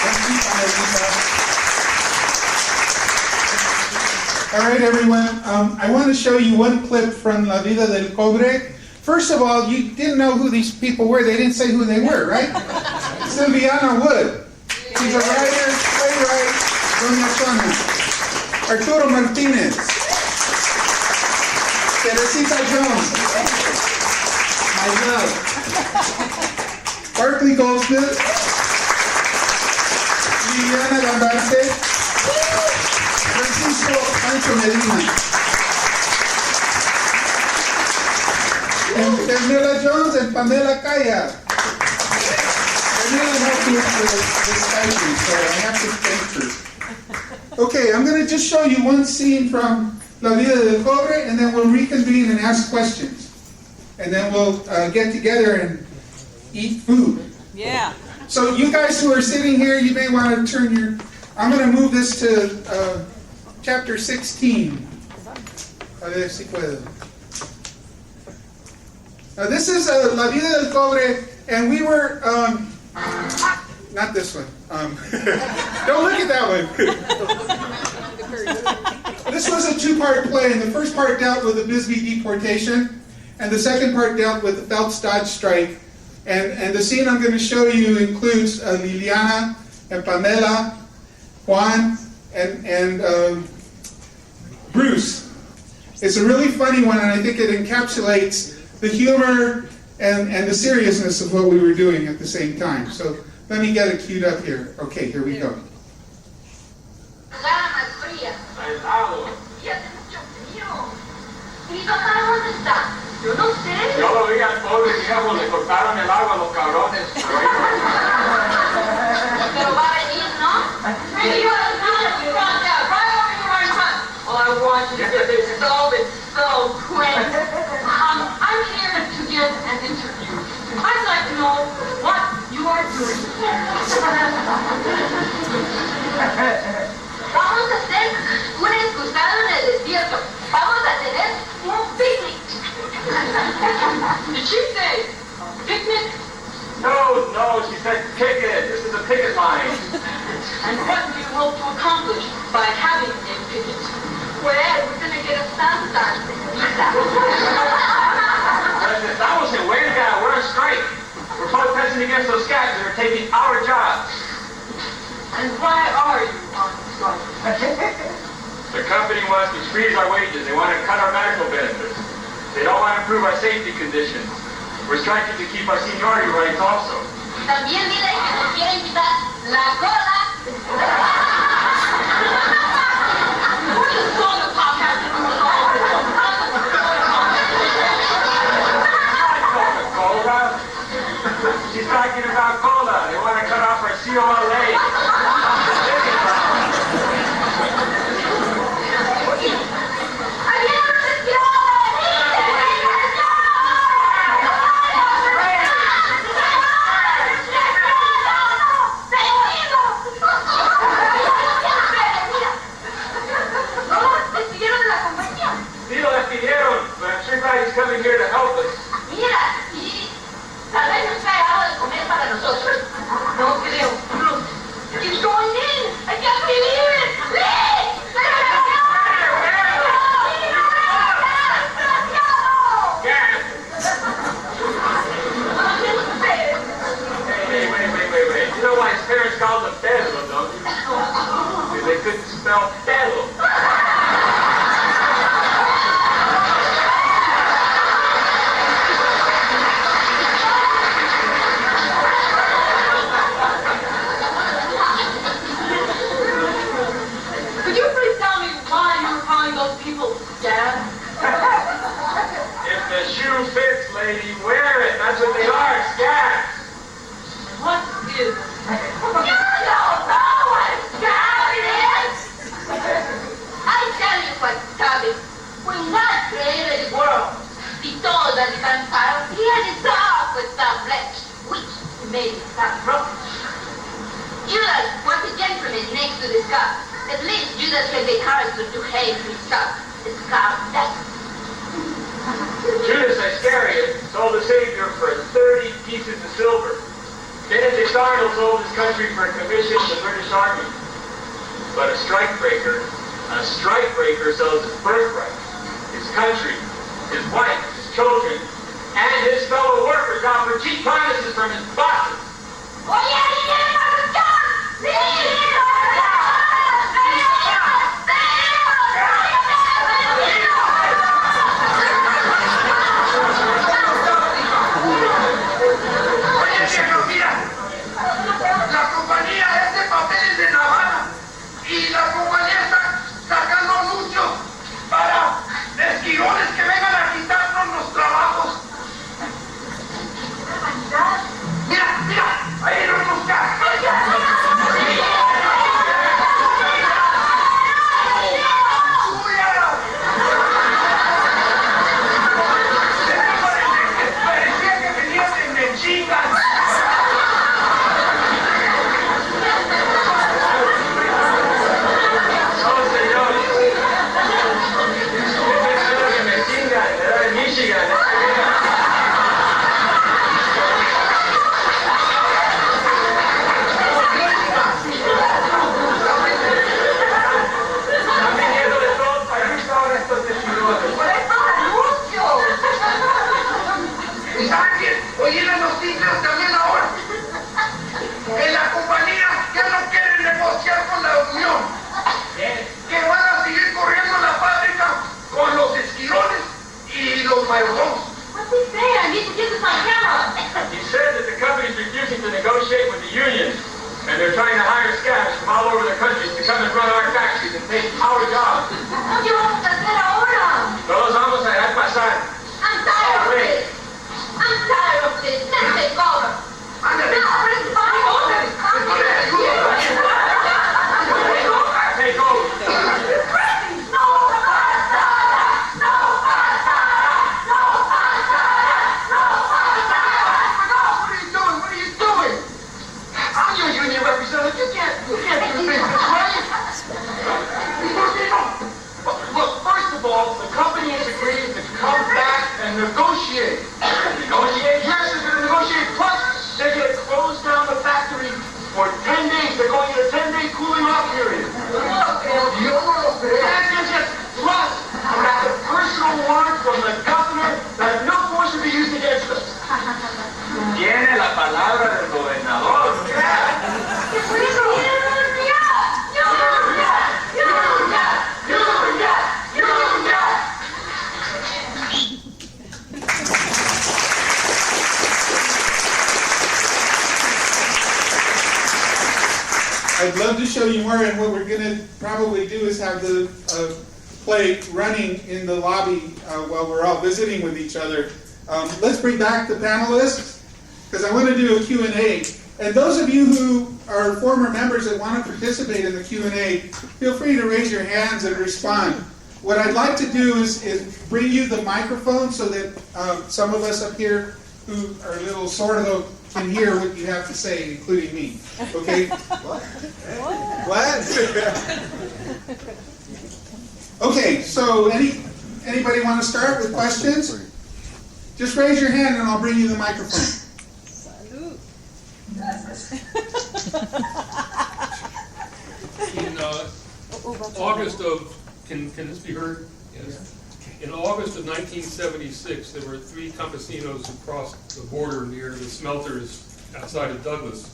Thank you, Carolina. All right, everyone. I want to show you one clip from La Vida del Cobre. First of all, you didn't know who these people were. They didn't say who they were, right? Silviana Wood. She's a writer, playwright, Doña Chona. Arturo Martinez. Teresita Jones. My love. Barclay Goldsmith. Liliana Gambarte. Francisco Ancho Medina. And Pamela Jones and Pamela Calla. Pamela helped me with this typing, so I have to thank her. Okay, I'm going to just show you one scene from La Vida del Cobre, and then we'll reconvene and ask questions. And then we'll get together and eat food. Yeah. So you guys who are sitting here, you may want to turn your... I'm going to move this to chapter 16. A ver si puedo. Now this is La Vida del Cobre, and we were... not this one. Don't look at that one. This was a two-part play, and the first part dealt with the Bisbee deportation, and the second part dealt with the Phelps Dodge strike And the scene I'm going to show you includes Liliana and Pamela, Juan, and Bruce. It's a really funny one, and I think it encapsulates the humor and the seriousness of what we were doing at the same time. So let me get it queued up here. Okay, here we go. ¿Mi papá dónde está? Yo no sé. Yo lo vi al pobre viejo, le cortaron el agua a los cabrones. Pero va a venir, ¿no? Maybe you want to do it in front, yeah, right over here right in front. All I want you to do is solve it so quick. I'm here to give an interview. I'd like to know what you are doing here. Vamos a hacer un excusado en el desierto. Vamos a tener un picnic. Did she say picnic? No, she said picket. This is a picket line. And what do you hope to accomplish by having a picnic? Well, we're going to get a suntan. Estamos en huelga. We're on strike. We're protesting against those guys that are taking our jobs. And why are you on strike? The company wants to freeze our wages. They want to cut our medical benefits. They don't want to improve our safety conditions. We're striking to keep our seniority rights also. También dile que nos quieren quitar la cola. What is soda pop have to do with all this? Cola? She's talking about cola. They want to cut off our COLA. Everybody's coming here to help us. Mira, y tal vez nos trae algo de comer para nosotros. No creo. Keep going in. I can't believe it. Leave! Wait. You know why his parents called him Pedro, don't you? Because they couldn't spell Pedro. Lady, wear it. That's what they are, scabs. What is it? You don't know what a scab is? I tell you what scab is. When God created the world, He told that the vampire He had it off with some flesh, which made it start broken. Judas was a gentleman next to the scab. At least Judas had the courage to hate his scab. The scab doesn't. Judas Iscariot sold the Savior for 30 pieces of silver. Benedict Arnold sold his country for a commission to the British Army. But a strikebreaker sells his birthright, his country, his wife, his children, and his fellow workers out for cheap bonuses from his bosses. La compañía es de papeles de Navarra y la compañía está sacando anuncios para esquirones que vengan a quitarnos los trabajos. Mira, negotiate with the union, and they're trying to hire scabs from all over the countries to come and run our factories and take our jobs. ¿Qué vamos a hacer ahora? No los vamos a dejar pasar. I'm tired of this. I'm tired of this. Let's take over. Ándale. No, it's fine. Take over. No pasada. No pasada. No pasada. No pasada. What are you doing? What are you doing? I'm your union representative. You can't do the business, right? Look, first of all, the company has agreed to come back and negotiate. Negotiate? Yes, they're going to negotiate. Plus, they're going to close down the factory for 10 days. They're going to a 10-day cooling off period. Yes. Plus, I got the personal word from the governor that no force will be used against us. Tiene la palabra del gobernador. ¿Qué fue eso? I'd love to show you more, and what we're going to probably do is have the play running in the lobby while we're all visiting with each other. Let's bring back the panelists, because I want to do a Q&A. And those of you who are former members that want to participate in the Q&A, feel free to raise your hands and respond. What I'd like to do is bring you the microphone so that some of us up here who are a little sore throat can hear what you have to say, including me. Okay? What? Okay, so anybody want to start with questions? Just raise your hand and I'll bring you the microphone. In August of, can this be heard? Yes. In August of 1976, there were 3 campesinos who crossed the border near the smelters outside of Douglas.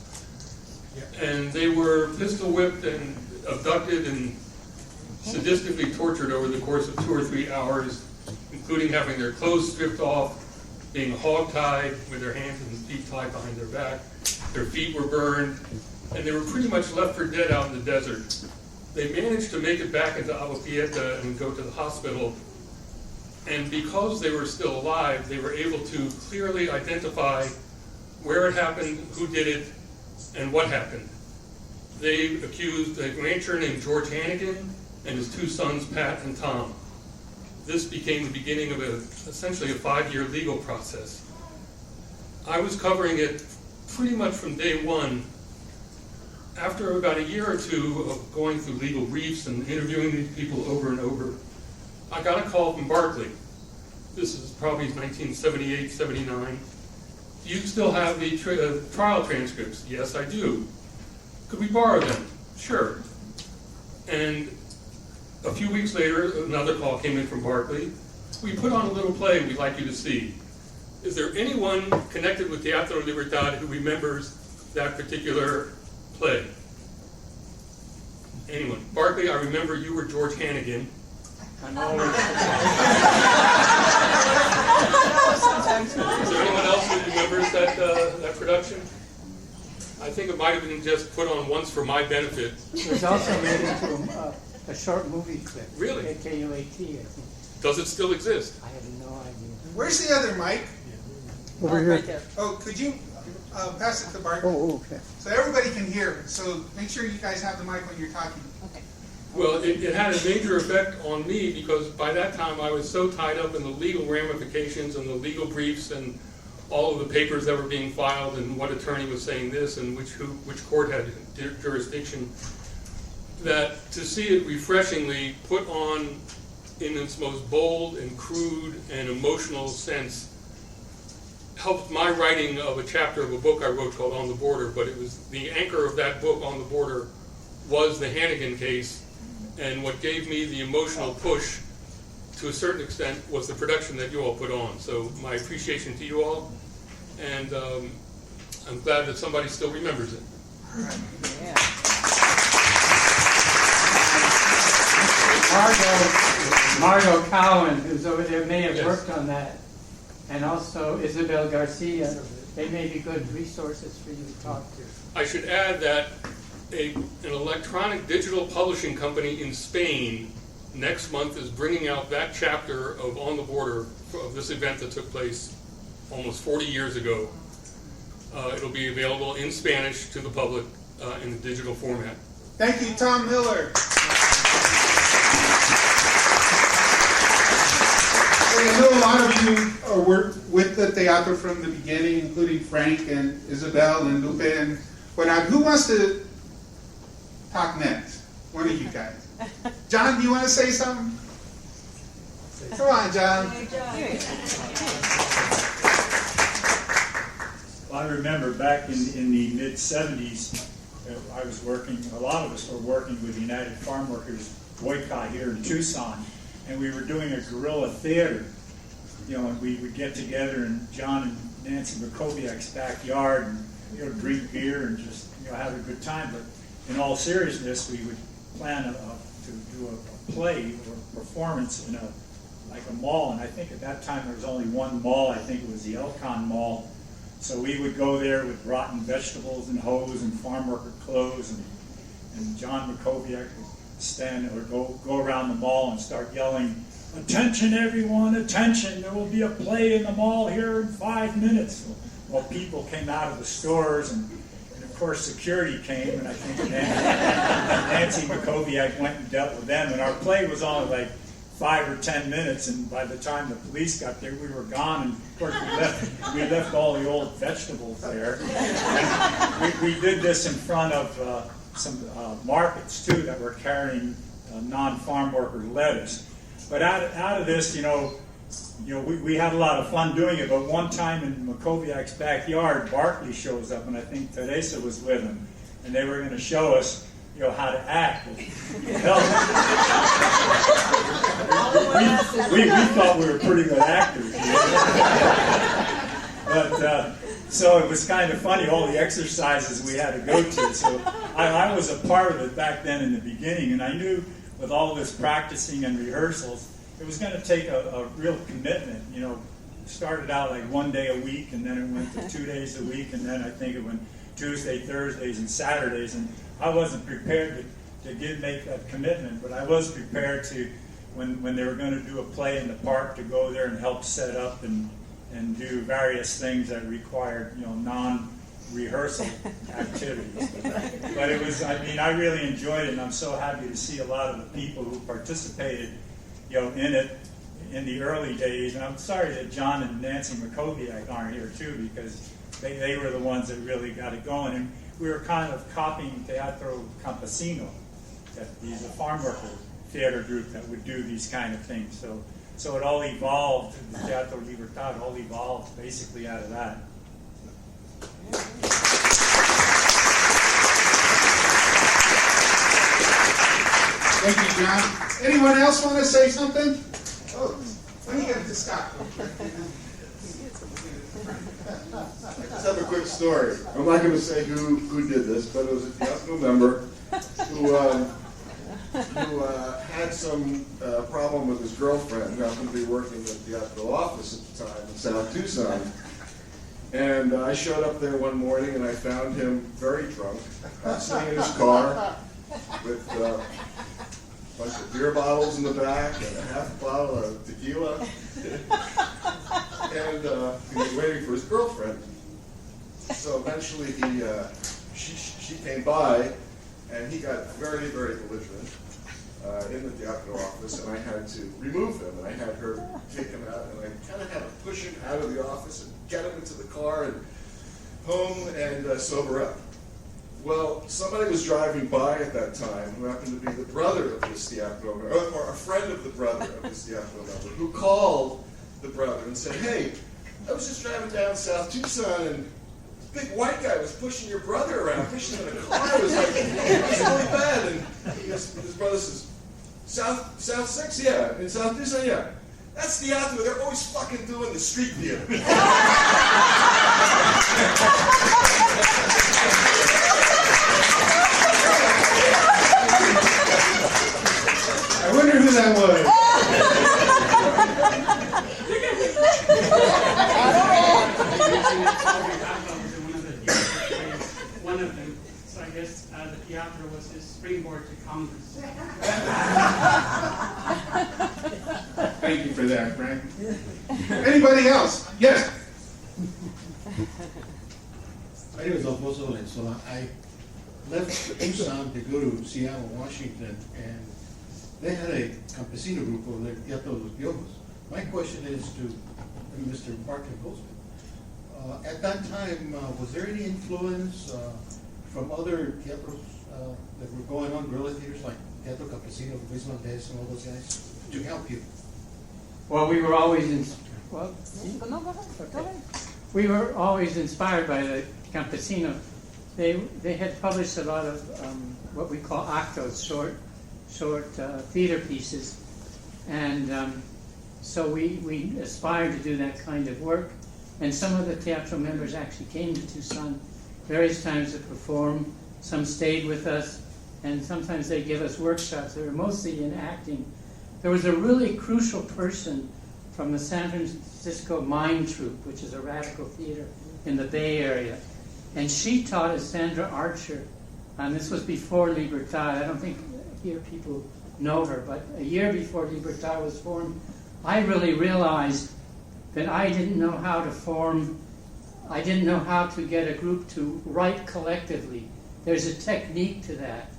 And they were pistol whipped and abducted and sadistically tortured over the course of 2 or 3 hours, including having their clothes stripped off, being hog-tied with their hands and feet tied behind their back. Their feet were burned, and they were pretty much left for dead out in the desert. They managed to make it back into Agua Prieta and go to the hospital. And because they were still alive, they were able to clearly identify where it happened, who did it, and what happened. They accused a rancher named George Hannigan and his 2 sons, Pat and Tom. This became the beginning of essentially a 5-year legal process. I was covering it pretty much from day one. After about a year or 2 of going through legal briefs and interviewing these people over and over, I got a call from Barclay. This is probably 1978, 79. Do you still have the trial transcripts? Yes, I do. Could we borrow them? Sure. And a few weeks later, another call came in from Barclay. We put on a little play we'd like you to see. Is there anyone connected with Teatro Libertad who remembers that particular play? Anyone? Barclay, I remember you were George Hannigan. I'm always... Is there anyone else who remembers that production? I think it might have been just put on once for my benefit. It was also made into a short movie clip. Really? At KUAT, I think. Does it still exist? I have no idea. Where's the other mic? Over here. Right there. Oh, could you pass it to Bart? Oh, okay. So everybody can hear. So make sure you guys have the mic when you're talking. Okay. Well, it had a major effect on me because by that time I was so tied up in the legal ramifications and the legal briefs and all of the papers that were being filed and what attorney was saying this and which court had jurisdiction, that to see it refreshingly put on in its most bold and crude and emotional sense helped my writing of a chapter of a book I wrote called On the Border, but it was the anchor of that book, On the Border, was the Hannigan case, and what gave me the emotional push to a certain extent was the production that you all put on. So my appreciation to you all, and I'm glad that somebody still remembers it. Yeah. Margot Cowan, who's over there, may have worked on that, and also Isabel Garcia, they may be good resources for you to talk to. I should add that an electronic digital publishing company in Spain next month is bringing out that chapter of On the Border of this event that took place almost 40 years ago. It'll be available in Spanish to the public in the digital format. Thank you, Tom Miller. I know a lot of you were with the Teatro from the beginning, including Frank and Isabel and Lupe and whatnot. Who wants to talk next? One of you guys. John, do you want to say something? Come on, John. Well, I remember back in the mid-'70s, I was working, a lot of us were working with the United Farm Workers boycott here in Tucson, and we were doing a guerrilla theater. You know, and we would get together in John and Nancy Makoviak's backyard and, you know, drink beer and just, you know, have a good time. But in all seriousness, we would plan to do a play or performance in a mall. And I think at that time there was only one mall. I think it was the Elcon Mall. So we would go there with rotten vegetables and hose and farm worker clothes, and John Makoviak would stand or go around the mall and start yelling, "Attention everyone, attention, there will be a play in the mall here in 5 minutes." Well, people came out of the stores, and of course security came, and I think Nancy Makoviak went and dealt with them, and our play was only like 5 or 10 minutes, and by the time the police got there, we were gone, and of course we left all the old vegetables there. And we did this in front of some markets too that were carrying non-farm worker lettuce. But out of this, we had a lot of fun doing it. But one time in Makoviak's backyard, Barkley shows up, and I think Teresa was with him, and they were going to show us, how to act. We thought we were pretty good actors. But so it was kind of funny, all the exercises we had to go to. So I was a part of it back then in the beginning, and I knew with all this practicing and rehearsals, it was going to take a real commitment. Started out like 1 day a week, and then it went to 2 days a week, and then I think it went Tuesday, Thursdays, and Saturdays. And I wasn't prepared to make that commitment, but I was prepared to, when they were going to do a play in the park, to go there and help set up and do various things that required, non-rehearsal activities. But it was, I really enjoyed it, and I'm so happy to see a lot of the people who participated, in it in the early days. And I'm sorry that John and Nancy Makoviak aren't here too, because they were the ones that really got it going. And we were kind of copying Teatro Campesino, he's a farm worker theater group that would do these kind of things. So it all evolved, the Teatro Libertad all evolved basically out of that. Thank you, John. Anyone else want to say something? Oh, let me get it to Scott. I just have a quick story. I'm not going to say who did this, but it was a Teatro member who had some problem with his girlfriend, who happened to be working at the Teatro office at the time in South Tucson. And I showed up there one morning and I found him very drunk, sitting in his car with a bunch of beer bottles in the back and a half bottle of tequila. And he was waiting for his girlfriend. So eventually she came by, and he got very, very belligerent in the Teatro office, and I had to remove him, and I had her take him out, and I kind of had to push him out of the office and get him into the car and home and sober up. Well, somebody was driving by at that time who happened to be the brother of this Teatro member, or a friend of the brother of this Teatro member, who called the brother and said, "Hey, I was just driving down South Tucson, and this big white guy was pushing your brother around, pushing him in a car. It was really bad." And his brother says, South 6, yeah. In South Tucson, yeah. That's Teatro. They're always fucking doing the street theater. I wonder who that was. So I guess the theater was his springboard to Congress. Thank you for that, Frank. Anybody else? Yes. My name is Alfonso Valenzuela. I left Tucson to go to Seattle, Washington, and they had a campesino group over there, Teatro Los Piojos. My question is to Mr. Barton Goldsmith. At that time, was there any influence from other teatros that were going on, guerrilla theaters like Teatro Campesino, Luis Valdez, and all those guys, to help you? Well, we were always we were always inspired by the campesino. They had published a lot of what we call actos, short theater pieces, and so we aspired to do that kind of work. And some of the teatro members actually came to Tucson various times to perform. Some stayed with us, and sometimes they give us workshops. They were mostly in acting. There was a really crucial person from the San Francisco Mime Troupe, which is a radical theater in the Bay Area. And she taught us, Sandra Archer, and this was before Libertad. I don't think here people know her, but a year before Libertad was formed, I really realized that I didn't know how to form, I didn't know how to get a group to write collectively. There's a technique to that.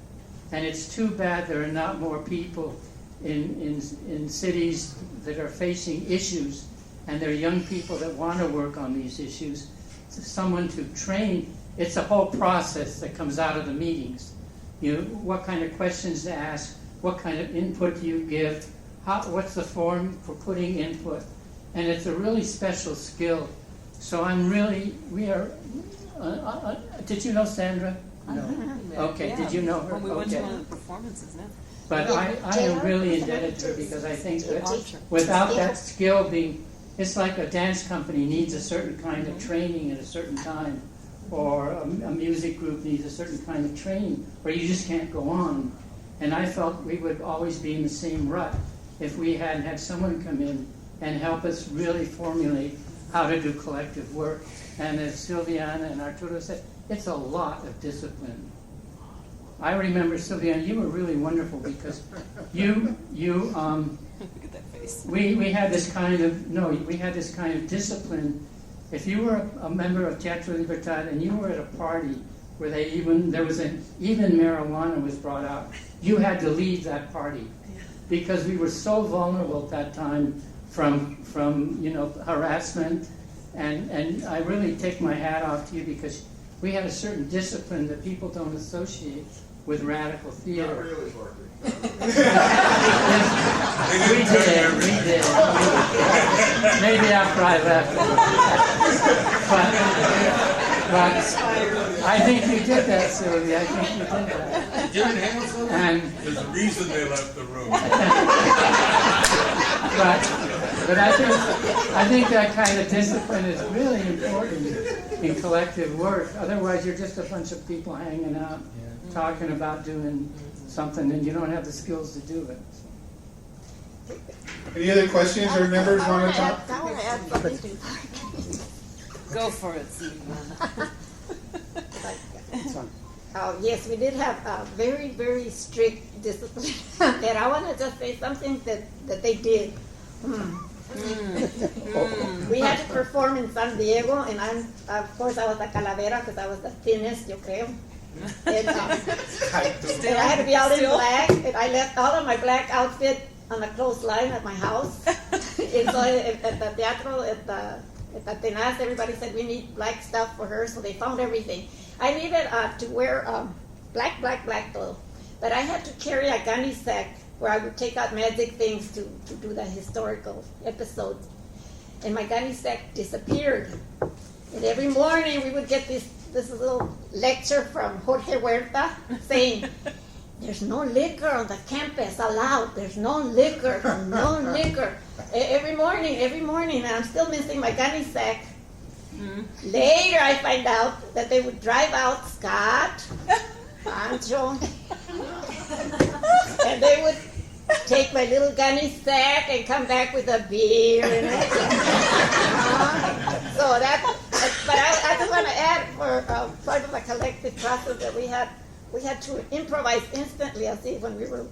And it's too bad there are not more people in cities that are facing issues, and there are young people that want to work on these issues. Someone to train, it's a whole process that comes out of the meetings. You know, what kind of questions to ask, what kind of input do you give, what's the form for putting input. And it's a really special skill. So we are, did you know Sandra? No. Okay, Yeah. did you know her? When we went to Okay. one of the performances, no. But I am really indebted to her because I think that without that skill being, it's like a dance company needs a certain kind of training at a certain time, or a music group needs a certain kind of training, or you just can't go on. And I felt we would always be in the same rut if we hadn't had someone come in and help us really formulate how to do collective work. And as Silviana and Arturo said, it's a lot of discipline. I remember, Silviana, you were really wonderful because look at that face. We had this kind of discipline. If you were a member of Teatro Libertad and you were at a party where even marijuana was brought out, you had to leave that party because we were so vulnerable at that time from harassment, and I really take my hat off to you because we had a certain discipline that people don't associate with radical theater. Not really, Marty. We did. Maybe after I left. But I think you did that, Sylvia. I think you did that. You didn't handle something? And there's a reason they left the room. But I think that kind of discipline is really important in collective work. Otherwise, you're just a bunch of people hanging out, talking about doing something, and you don't have the skills to do it. Any other questions or members want to talk? I want to add something to Go for it, yes, we did have a very, very strict discipline. And I want to just say something that they did. We had to perform in San Diego, and of course I was a calavera because I was the thinnest, yo creo. And I had to be all in black, and I left all of my black outfit on a clothesline at my house. And so at the teatro, at the Tenaz, everybody said we need black stuff for her, so they found everything. I needed to wear black todo. But I had to carry a gunny sack where I would take out magic things to do the historical episodes. And my gunny sack disappeared. And every morning we would get this little lecture from Jorge Huerta saying, there's no liquor on the campus allowed. There's no liquor, no liquor. Every morning, and I'm still missing my gunny sack. Later I find out that they would drive out Scott, Pancho, and they would take my little gunny sack and come back with a beer. So But I just want to add, for part of the collective process that we had to improvise instantly, as if when we were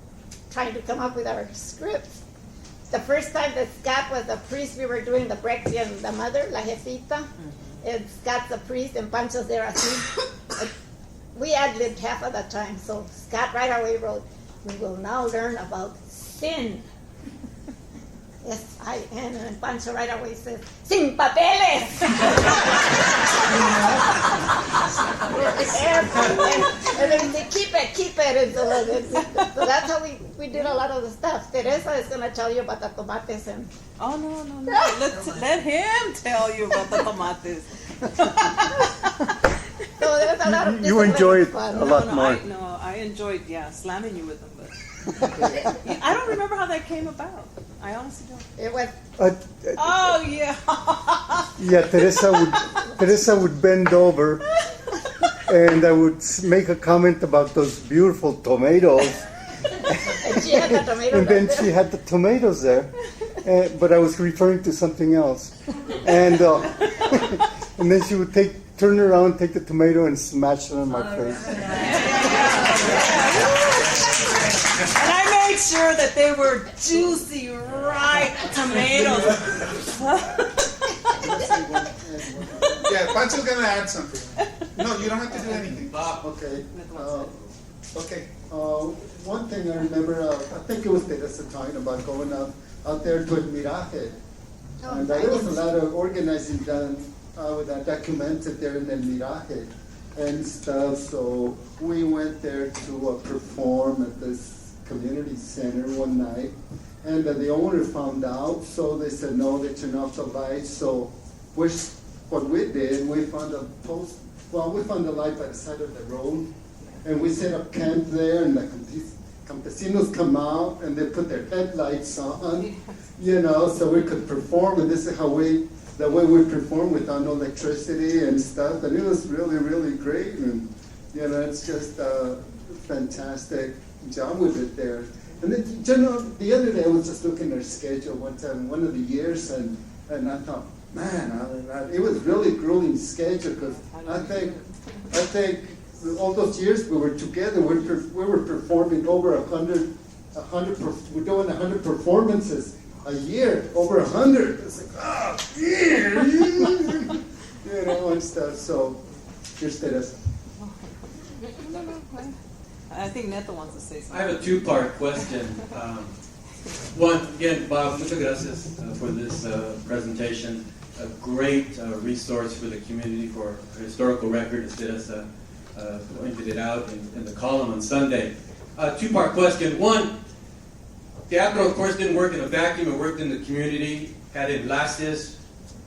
trying to come up with our scripts. The first time that Scott was a priest, we were doing the Brechttian, the mother, La Jefita, and Scott's a priest, and Pancho's there así. We ad-libbed half of the time, so Scott right away wrote, "We will now learn about sin." S-I-N, and Pancho right away says, "Sin papeles!" and then they keep it. And so that's how we did a lot of the stuff. Teresa is going to tell you about the tomates. And Oh, no. Let him tell you about the tomates. So there's a lot of You enjoyed fun. a lot more. I enjoyed, slamming you with them, but I don't remember how that came about. I honestly don't. It was. Oh, yeah. Yeah, Teresa would bend over, and I would make a comment about those beautiful tomatoes. And she had the tomatoes. And then she had the tomatoes there, but I was referring to something else. And and then she would turn around, take the tomato, and smash it on my face. And I made sure that they were juicy, ripe tomatoes. Yeah, Pancho's gonna add something. No, you don't have to do anything. Okay. Okay. One thing I remember, I think it was Teresa talking about going out there to El Miraje. And there was a lot of organizing done that documented there in El Miraje and stuff. So we went there to perform at this community center one night. And the owner found out, so they said, no, they turned off the lights. So what we did, we found a post. Well, we found a light by the side of the road. And we set up camp there, and the campesinos come out, and they put their headlights on, so we could perform. And this is the way we perform without no electricity and stuff. And it was really, really great. And, it's just a fantastic job with it there. And then, the other day I was just looking at their schedule one of the years, and I thought, man, it was really grueling schedule, because I think all those years we were together, we were performing over 100. We're doing 100 performances a year, over 100. It's like, and stuff. So here's Teresa. I think Neto wants to say something. I have a two-part question. One, again, Bob, muchas gracias for this presentation. A great resource for the community for historical record, as Teresa pointed it out in the column on Sunday. Two-part question. One, Teatro, of course, didn't work in a vacuum. It worked in the community, had enlaces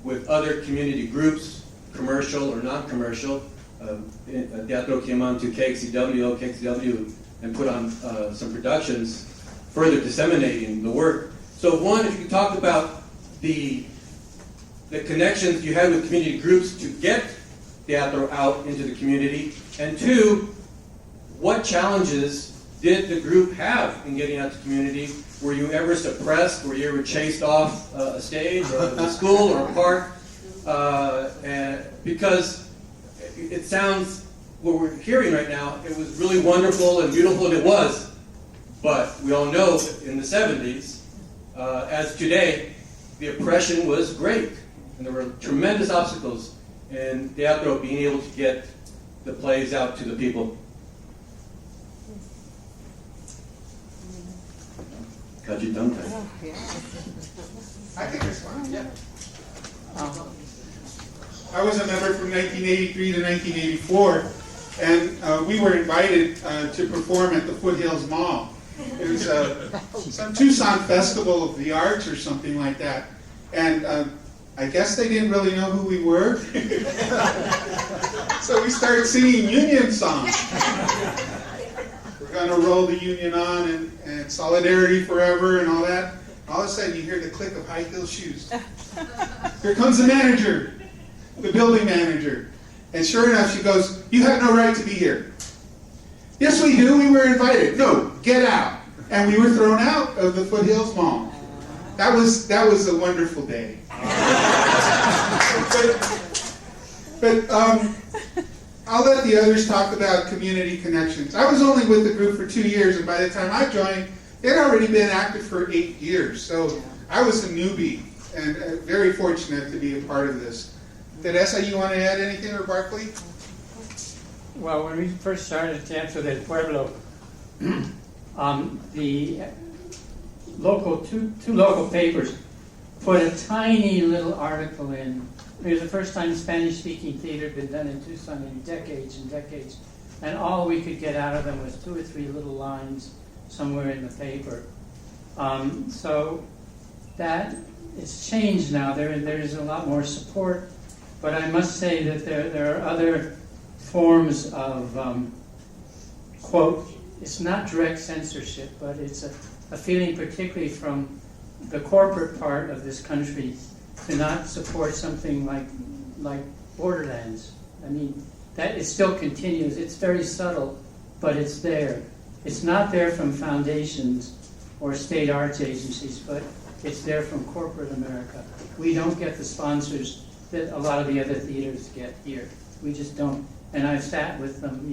with other community groups, commercial or non-commercial. Teatro came on to KXCW, and put on some productions, further disseminating the work. So one, if you could talk about the connections you had with community groups to get Teatro out into the community, and two, what challenges did the group have in getting out to the community? Were you ever suppressed? Were you ever chased off a stage or a school or a park? Because it sounds, what we're hearing right now, it was really wonderful and beautiful, and it was. But we all know in the 70s, as today, the oppression was great. And there were tremendous obstacles in Teatro being able to get the plays out to the people. Got you tongue tied. I think it's fine, yeah. I was a member from 1983 to 1984, and we were invited to perform at the Foothills Mall. It was some Tucson Festival of the Arts or something like that. And I guess they didn't really know who we were. So we started singing Union songs. We're going to roll the Union on, and Solidarity Forever and all that. All of a sudden you hear the click of high heel shoes. Here comes the manager, the building manager. And sure enough, she goes, "You have no right to be here." "Yes, we do. We were invited." "No, get out." And we were thrown out of the Foothills Mall. That was a wonderful day. But I'll let the others talk about community connections. I was only with the group for 2 years, and by the time I joined, it had already been active for 8 years. So I was a newbie, and very fortunate to be a part of this. Did SIU want to add anything, or Barkley? Well, when we first started Teatro del Pueblo, the local two local papers put a tiny little article in. It was the first time Spanish-speaking theater had been done in Tucson in decades and decades, and all we could get out of them was 2 or 3 little lines somewhere in the paper. So that it's changed now. There's a lot more support, but I must say that there are other forms of quote. It's not direct censorship, but it's a feeling, particularly from the corporate part of this country, to not support something like Borderlands. I mean, that it still continues. It's very subtle, but it's there. It's not there from foundations or state arts agencies, but it's there from corporate America. We don't get the sponsors that a lot of the other theaters get here. We just don't. And I've sat with them,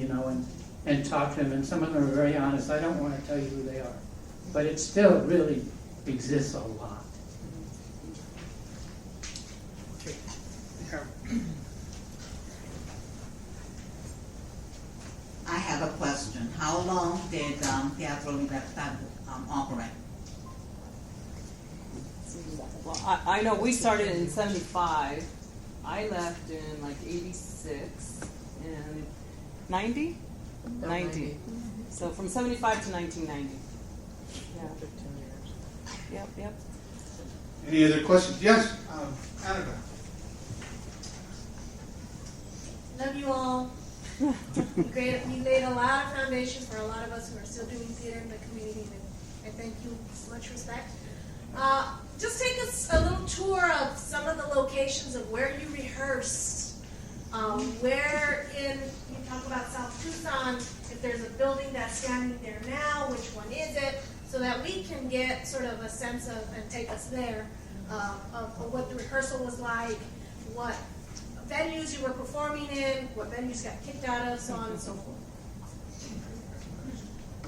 and talked to them, and some of them are very honest. I don't want to tell you who they are, but it still really exists a lot. I have a question. How long did Teatro Libertad operate? Well, I know we started in 75. I left in like 86 and 90? 90. So from 75 to 1990. Yeah. 15 years. Yep. Any other questions? Yes, Annabelle. Love you all. You laid a lot of foundation for a lot of us who are still doing theater in the community, and I thank you with much respect. Just take us a little tour of some of the locations of where you rehearsed. You talk about South Tucson, if there's a building that's standing there now, which one is it, so that we can get sort of a sense of, and take us there, of what the rehearsal was like, what venues you were performing in, what venues got kicked out of, so on and so forth.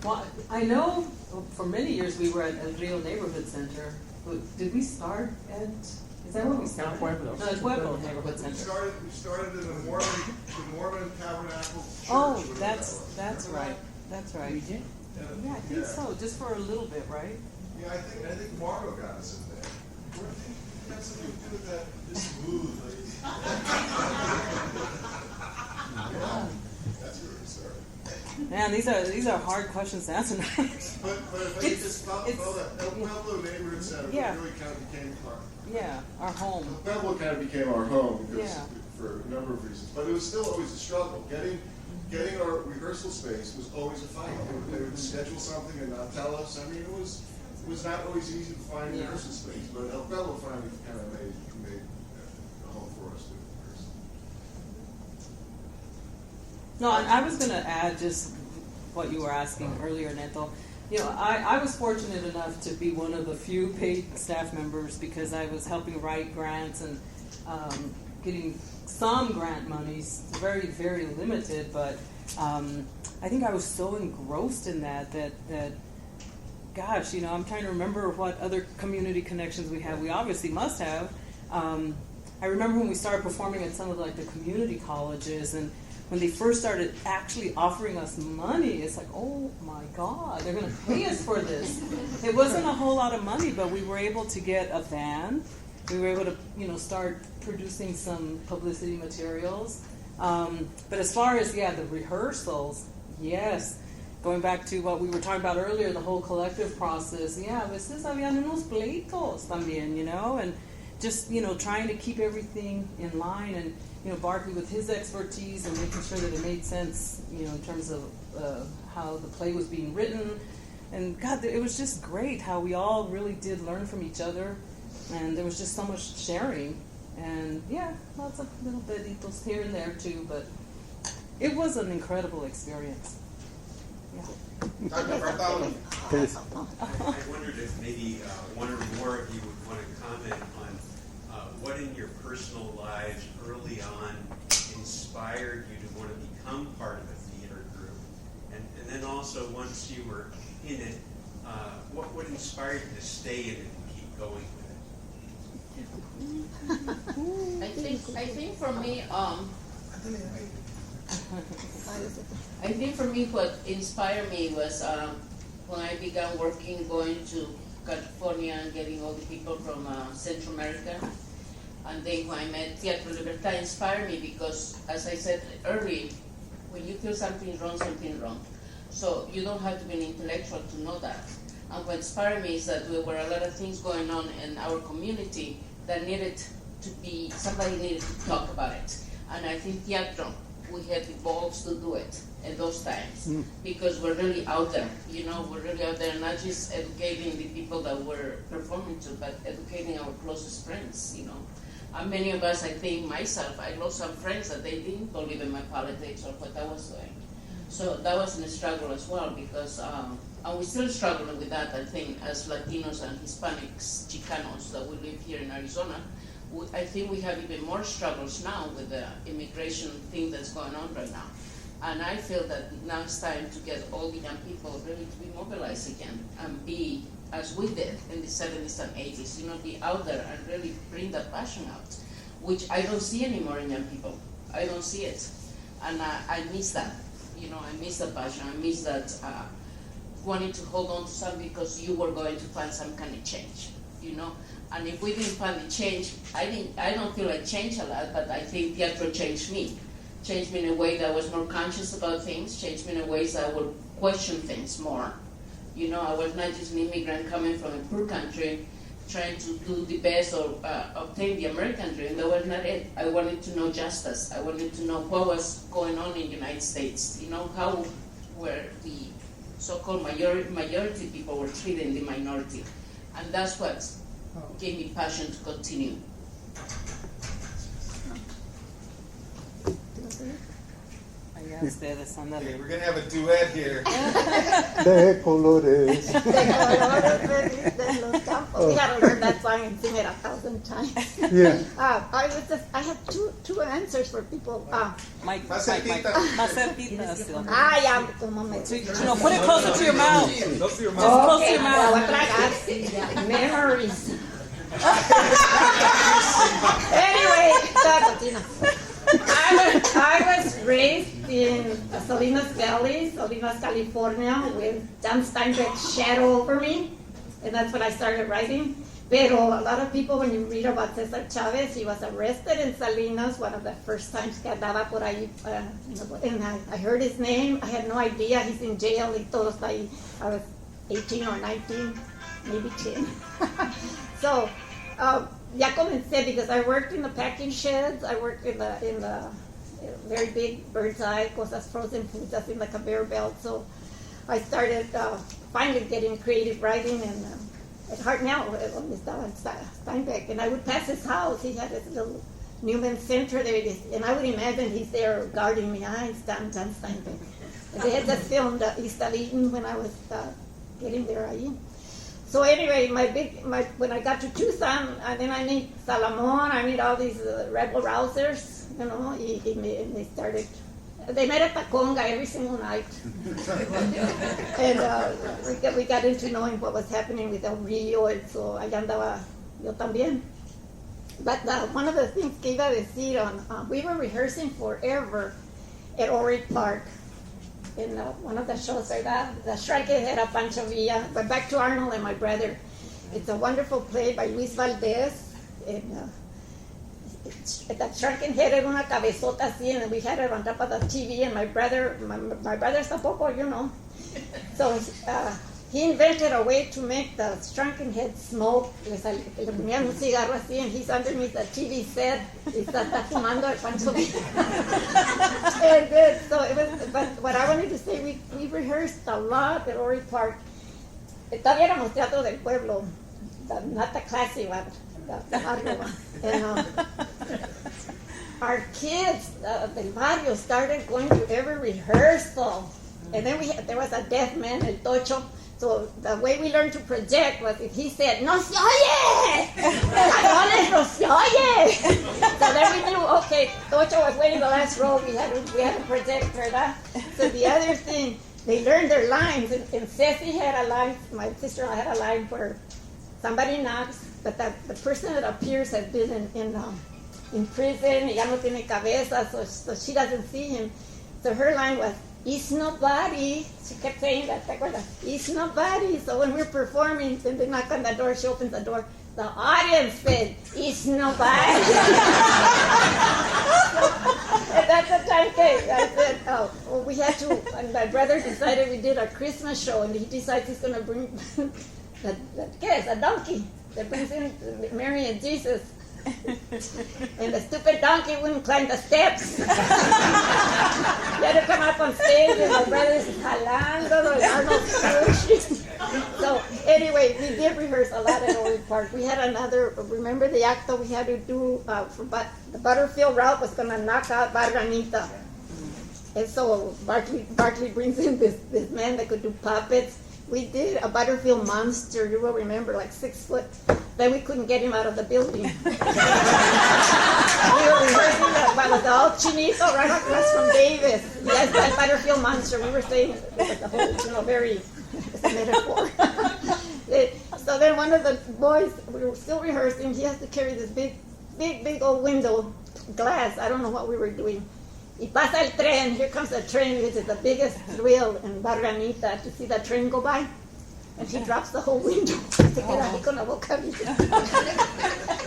Well, I know for many years we were at El Rio Neighborhood Center. Did we start at? Is that where we started? Pueblo. No, the Pueblo Neighborhood Center. We started in the Mormon Tabernacle Church. Oh, that's right. That's right. We did? Yeah, I think so. Just for a little bit, right? Yeah, I think Margo got us in there. It had something to do with that. This move. That's where we started. Man, these are hard questions to answer. But if I could just follow that, El Pueblo Neighborhood Center really kind of became our home. El Pueblo kind of became our home for a number of reasons. But it was still always a struggle. Getting our rehearsal space was always a fight. They would schedule something and not tell us. I mean, it was not always easy to find rehearsal space. But El Pueblo finally kind of made a home for us to rehearse. No, and I was going to add just what you were asking earlier, Neto. I was fortunate enough to be one of the few paid staff members because I was helping write grants and getting some grant monies, very, very limited, but I think I was so engrossed in that gosh, I'm trying to remember what other community connections we have. We obviously must have. I remember when we started performing at some of the community colleges, and when they first started actually offering us money, it's like, oh my God, they're going to pay us for this. It wasn't a whole lot of money, but we were able to get a van. We were able to, start producing some publicity materials. But as far as, the rehearsals, yes. Going back to what we were talking about earlier, the whole collective process, a veces habían unos pleitos también, and just, trying to keep everything in line, and, Barkley with his expertise and making sure that it made sense, in terms of how the play was being written. And God, it was just great how we all really did learn from each other, and there was just so much sharing, and lots of little beditos here and there too, but it was an incredible experience. Dr. Bartholomew. I wondered if maybe one or more of you would want to comment on what in your personal lives early on inspired you to want to become part of a theater group? And then also, once you were in it, what inspired you to stay in it and keep going with it? I think for me, what inspired me was when I began working, going to California and getting all the people from Central America. And then when I met Teatro Libertad, inspired me because, as I said earlier, when you feel something wrong, something wrong. So you don't have to be an intellectual to know that. And what inspired me is that there were a lot of things going on in our community that needed to be, somebody needed to talk about it. And I think teatro, we had the balls to do it in those times because we're really out there, we're really out there, not just educating the people that we're performing to, but educating our closest friends, And many of us, I think myself, I lost some friends that they didn't believe in my politics or what I was doing. So that was a struggle as well because, and we're still struggling with that, I think, as Latinos and Hispanics, Chicanos that we live here in Arizona. I think we have even more struggles now with the immigration thing that's going on right now. And I feel that now it's time to get all the young people really to be mobilized again and be, as we did in the 70s and 80s, be out there and really bring that passion out, which I don't see anymore in young people. I don't see it. And I miss that. I miss the passion. I miss that wanting to hold on to something because you were going to find some kind of change, And if we didn't find the change, I don't feel like change a lot, but I think theater changed me. Changed me in a way that I was more conscious about things, changed me in a way that I would question things more. I was not just an immigrant coming from a poor country, trying to do the best or obtain the American dream. That was not it. I wanted to know justice. I wanted to know what was going on in the United States. How were the so-called majority people were treating the minority. And that's what gave me passion to continue. Okay, we're going to have a duet here. De colores. We had to learn that song and sing it 1,000 times. Yeah. I have two answers for people. Mike. No, put it closer to your mouth. Close to your mouth. Okay, memories. Anyway, I was raised in Salinas Valley, Salinas, California, with John Steinbeck's shadow over me, and that's when I started writing. Pero a lot of people, when you read about Cesar Chavez, he was arrested in Salinas, one of the first times que andaba por ahí, and I heard his name. I had no idea he's in jail. Y todo está ahí. I was 18 or 19, maybe 10. So, ya comencé because I worked in the packing sheds. I worked in the very big bird's eye, cosas frozen foods, that's in the conveyor belt. So I started finally getting creative writing and at Hartnell, donde estaba Steinbeck, and I would pass his house. He had this little Newman Center there, and I would imagine he's there guarding me. John Steinbeck. And they had just filmed East of Eden when I was getting there. So anyway, when I got to Tucson, then I meet Salomon, I meet all these rebel rousers, and they met at Taconga every single night. And we got into knowing what was happening with El Rio, and so allá andaba yo también. But one of the things que iba a decir, we were rehearsing forever at Orrick Park. In one of the shows, the Shrike era Pancho Villa, but back to Arnold and my brother. It's a wonderful play by Luis Valdez. And that shrunken head era una cabezota así, and we had it on top of the TV, and my brothers tampoco, So he invented a way to make the shrunken head smoke. Le ponían un cigarro así, and he's underneath the TV set. Y está fumando el Pancho Villa. And so it was, but what I wanted to say, we rehearsed a lot at Orrick Park. Todavía éramos Teatro del Pueblo, not the classy one, the barrio one. And our kids del barrio started going to every rehearsal. And then there was a deaf man, El Tocho, So the way we learned to project was if he said, "No se oye!" "Calones, no se oye!" So then we knew, okay, Tocho was waiting the last row, we had to project, ¿verdad? So the other thing, they learned their lines, and Ceci had a line, my sister had a line where somebody knocks, but the person that appears has been in prison, ya no tiene cabeza, so she doesn't see him. So her line was, "It's nobody." She kept saying that, ¿te acuerdas? "It's nobody." So when we're performing, then they knock on the door, she opens the door. The audience said, "It's nobody." And that's the time came. I said, "Oh, well, we had to." And my brother decided we did a Christmas show, and he decides he's going to bring a donkey that brings in Mary and Jesus. And the stupid donkey wouldn't climb the steps. He had to come up on stage, and my brother's jalando, So anyway, we did rehearse a lot at Orange Park. We had another, remember the acto we had to do, the Butterfield route was going to knock out Barranita. And so Barkley brings in this man that could do puppets. We did a Butterfield monster, you will remember, like 6 foot. Then we couldn't get him out of the building. We were rehearsing the old chinito right across from Davis. Yes, that Butterfield monster. We were saying it the whole, very, it's a metaphor. So then one of the boys, we were still rehearsing, he has to carry this big old window glass. I don't know what we were doing. Y pasa el tren, here comes the train, which is the biggest thrill in Barranita, to see the train go by. And he drops the whole window. Se queda ahí con la boca abierta.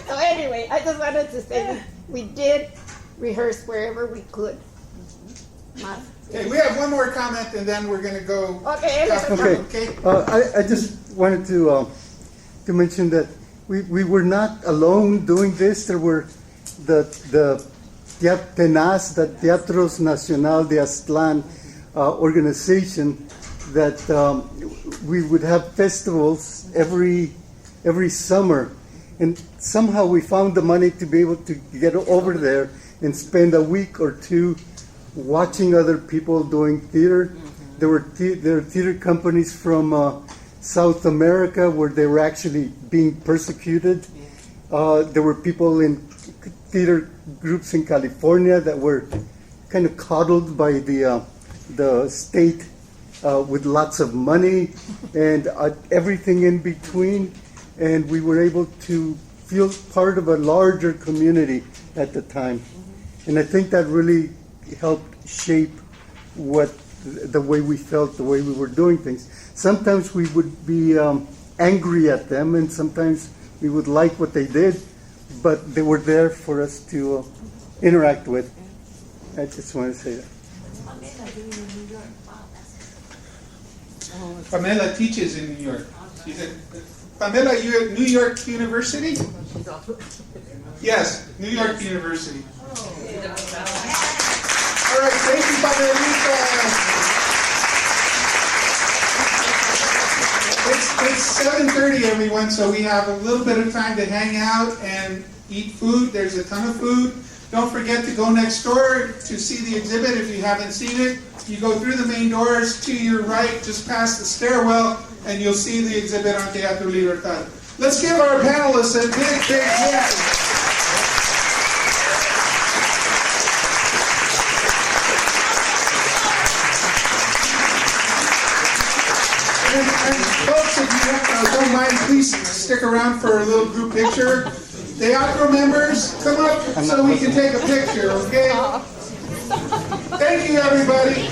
So anyway, I just wanted to say we did rehearse wherever we could. Okay, we have one more comment, and then we're going to go. Okay. I just wanted to mention that we were not alone doing this. There were the TENAS, the Teatros Nacional de Aztlán organization, that we would have festivals every summer, and somehow we found the money to be able to get over there and spend a week or two watching other people doing theater. There were theater companies from South America where they were actually being persecuted. There were people in theater groups in California that were kind of coddled by the state with lots of money and everything in between. And we were able to feel part of a larger community at the time. And I think that really helped shape the way we felt, the way we were doing things. Sometimes we would be angry at them, and sometimes we would like what they did, but they were there for us to interact with. I just want to say that. Pamela teaches in New York. Pamela, you at New York University? Yes, New York University. All right, thank you, Pamela. It's 7:30, everyone, so we have a little bit of time to hang out and eat food. There's a ton of food. Don't forget to go next door to see the exhibit if you haven't seen it. You go through the main doors to your right, just past the stairwell, and you'll see the exhibit on Teatro Libertad. Let's give our panelists a big hand. And folks, if you don't mind, please stick around for a little group picture. Teatro members, come up so we can take a picture, okay? Thank you, everybody.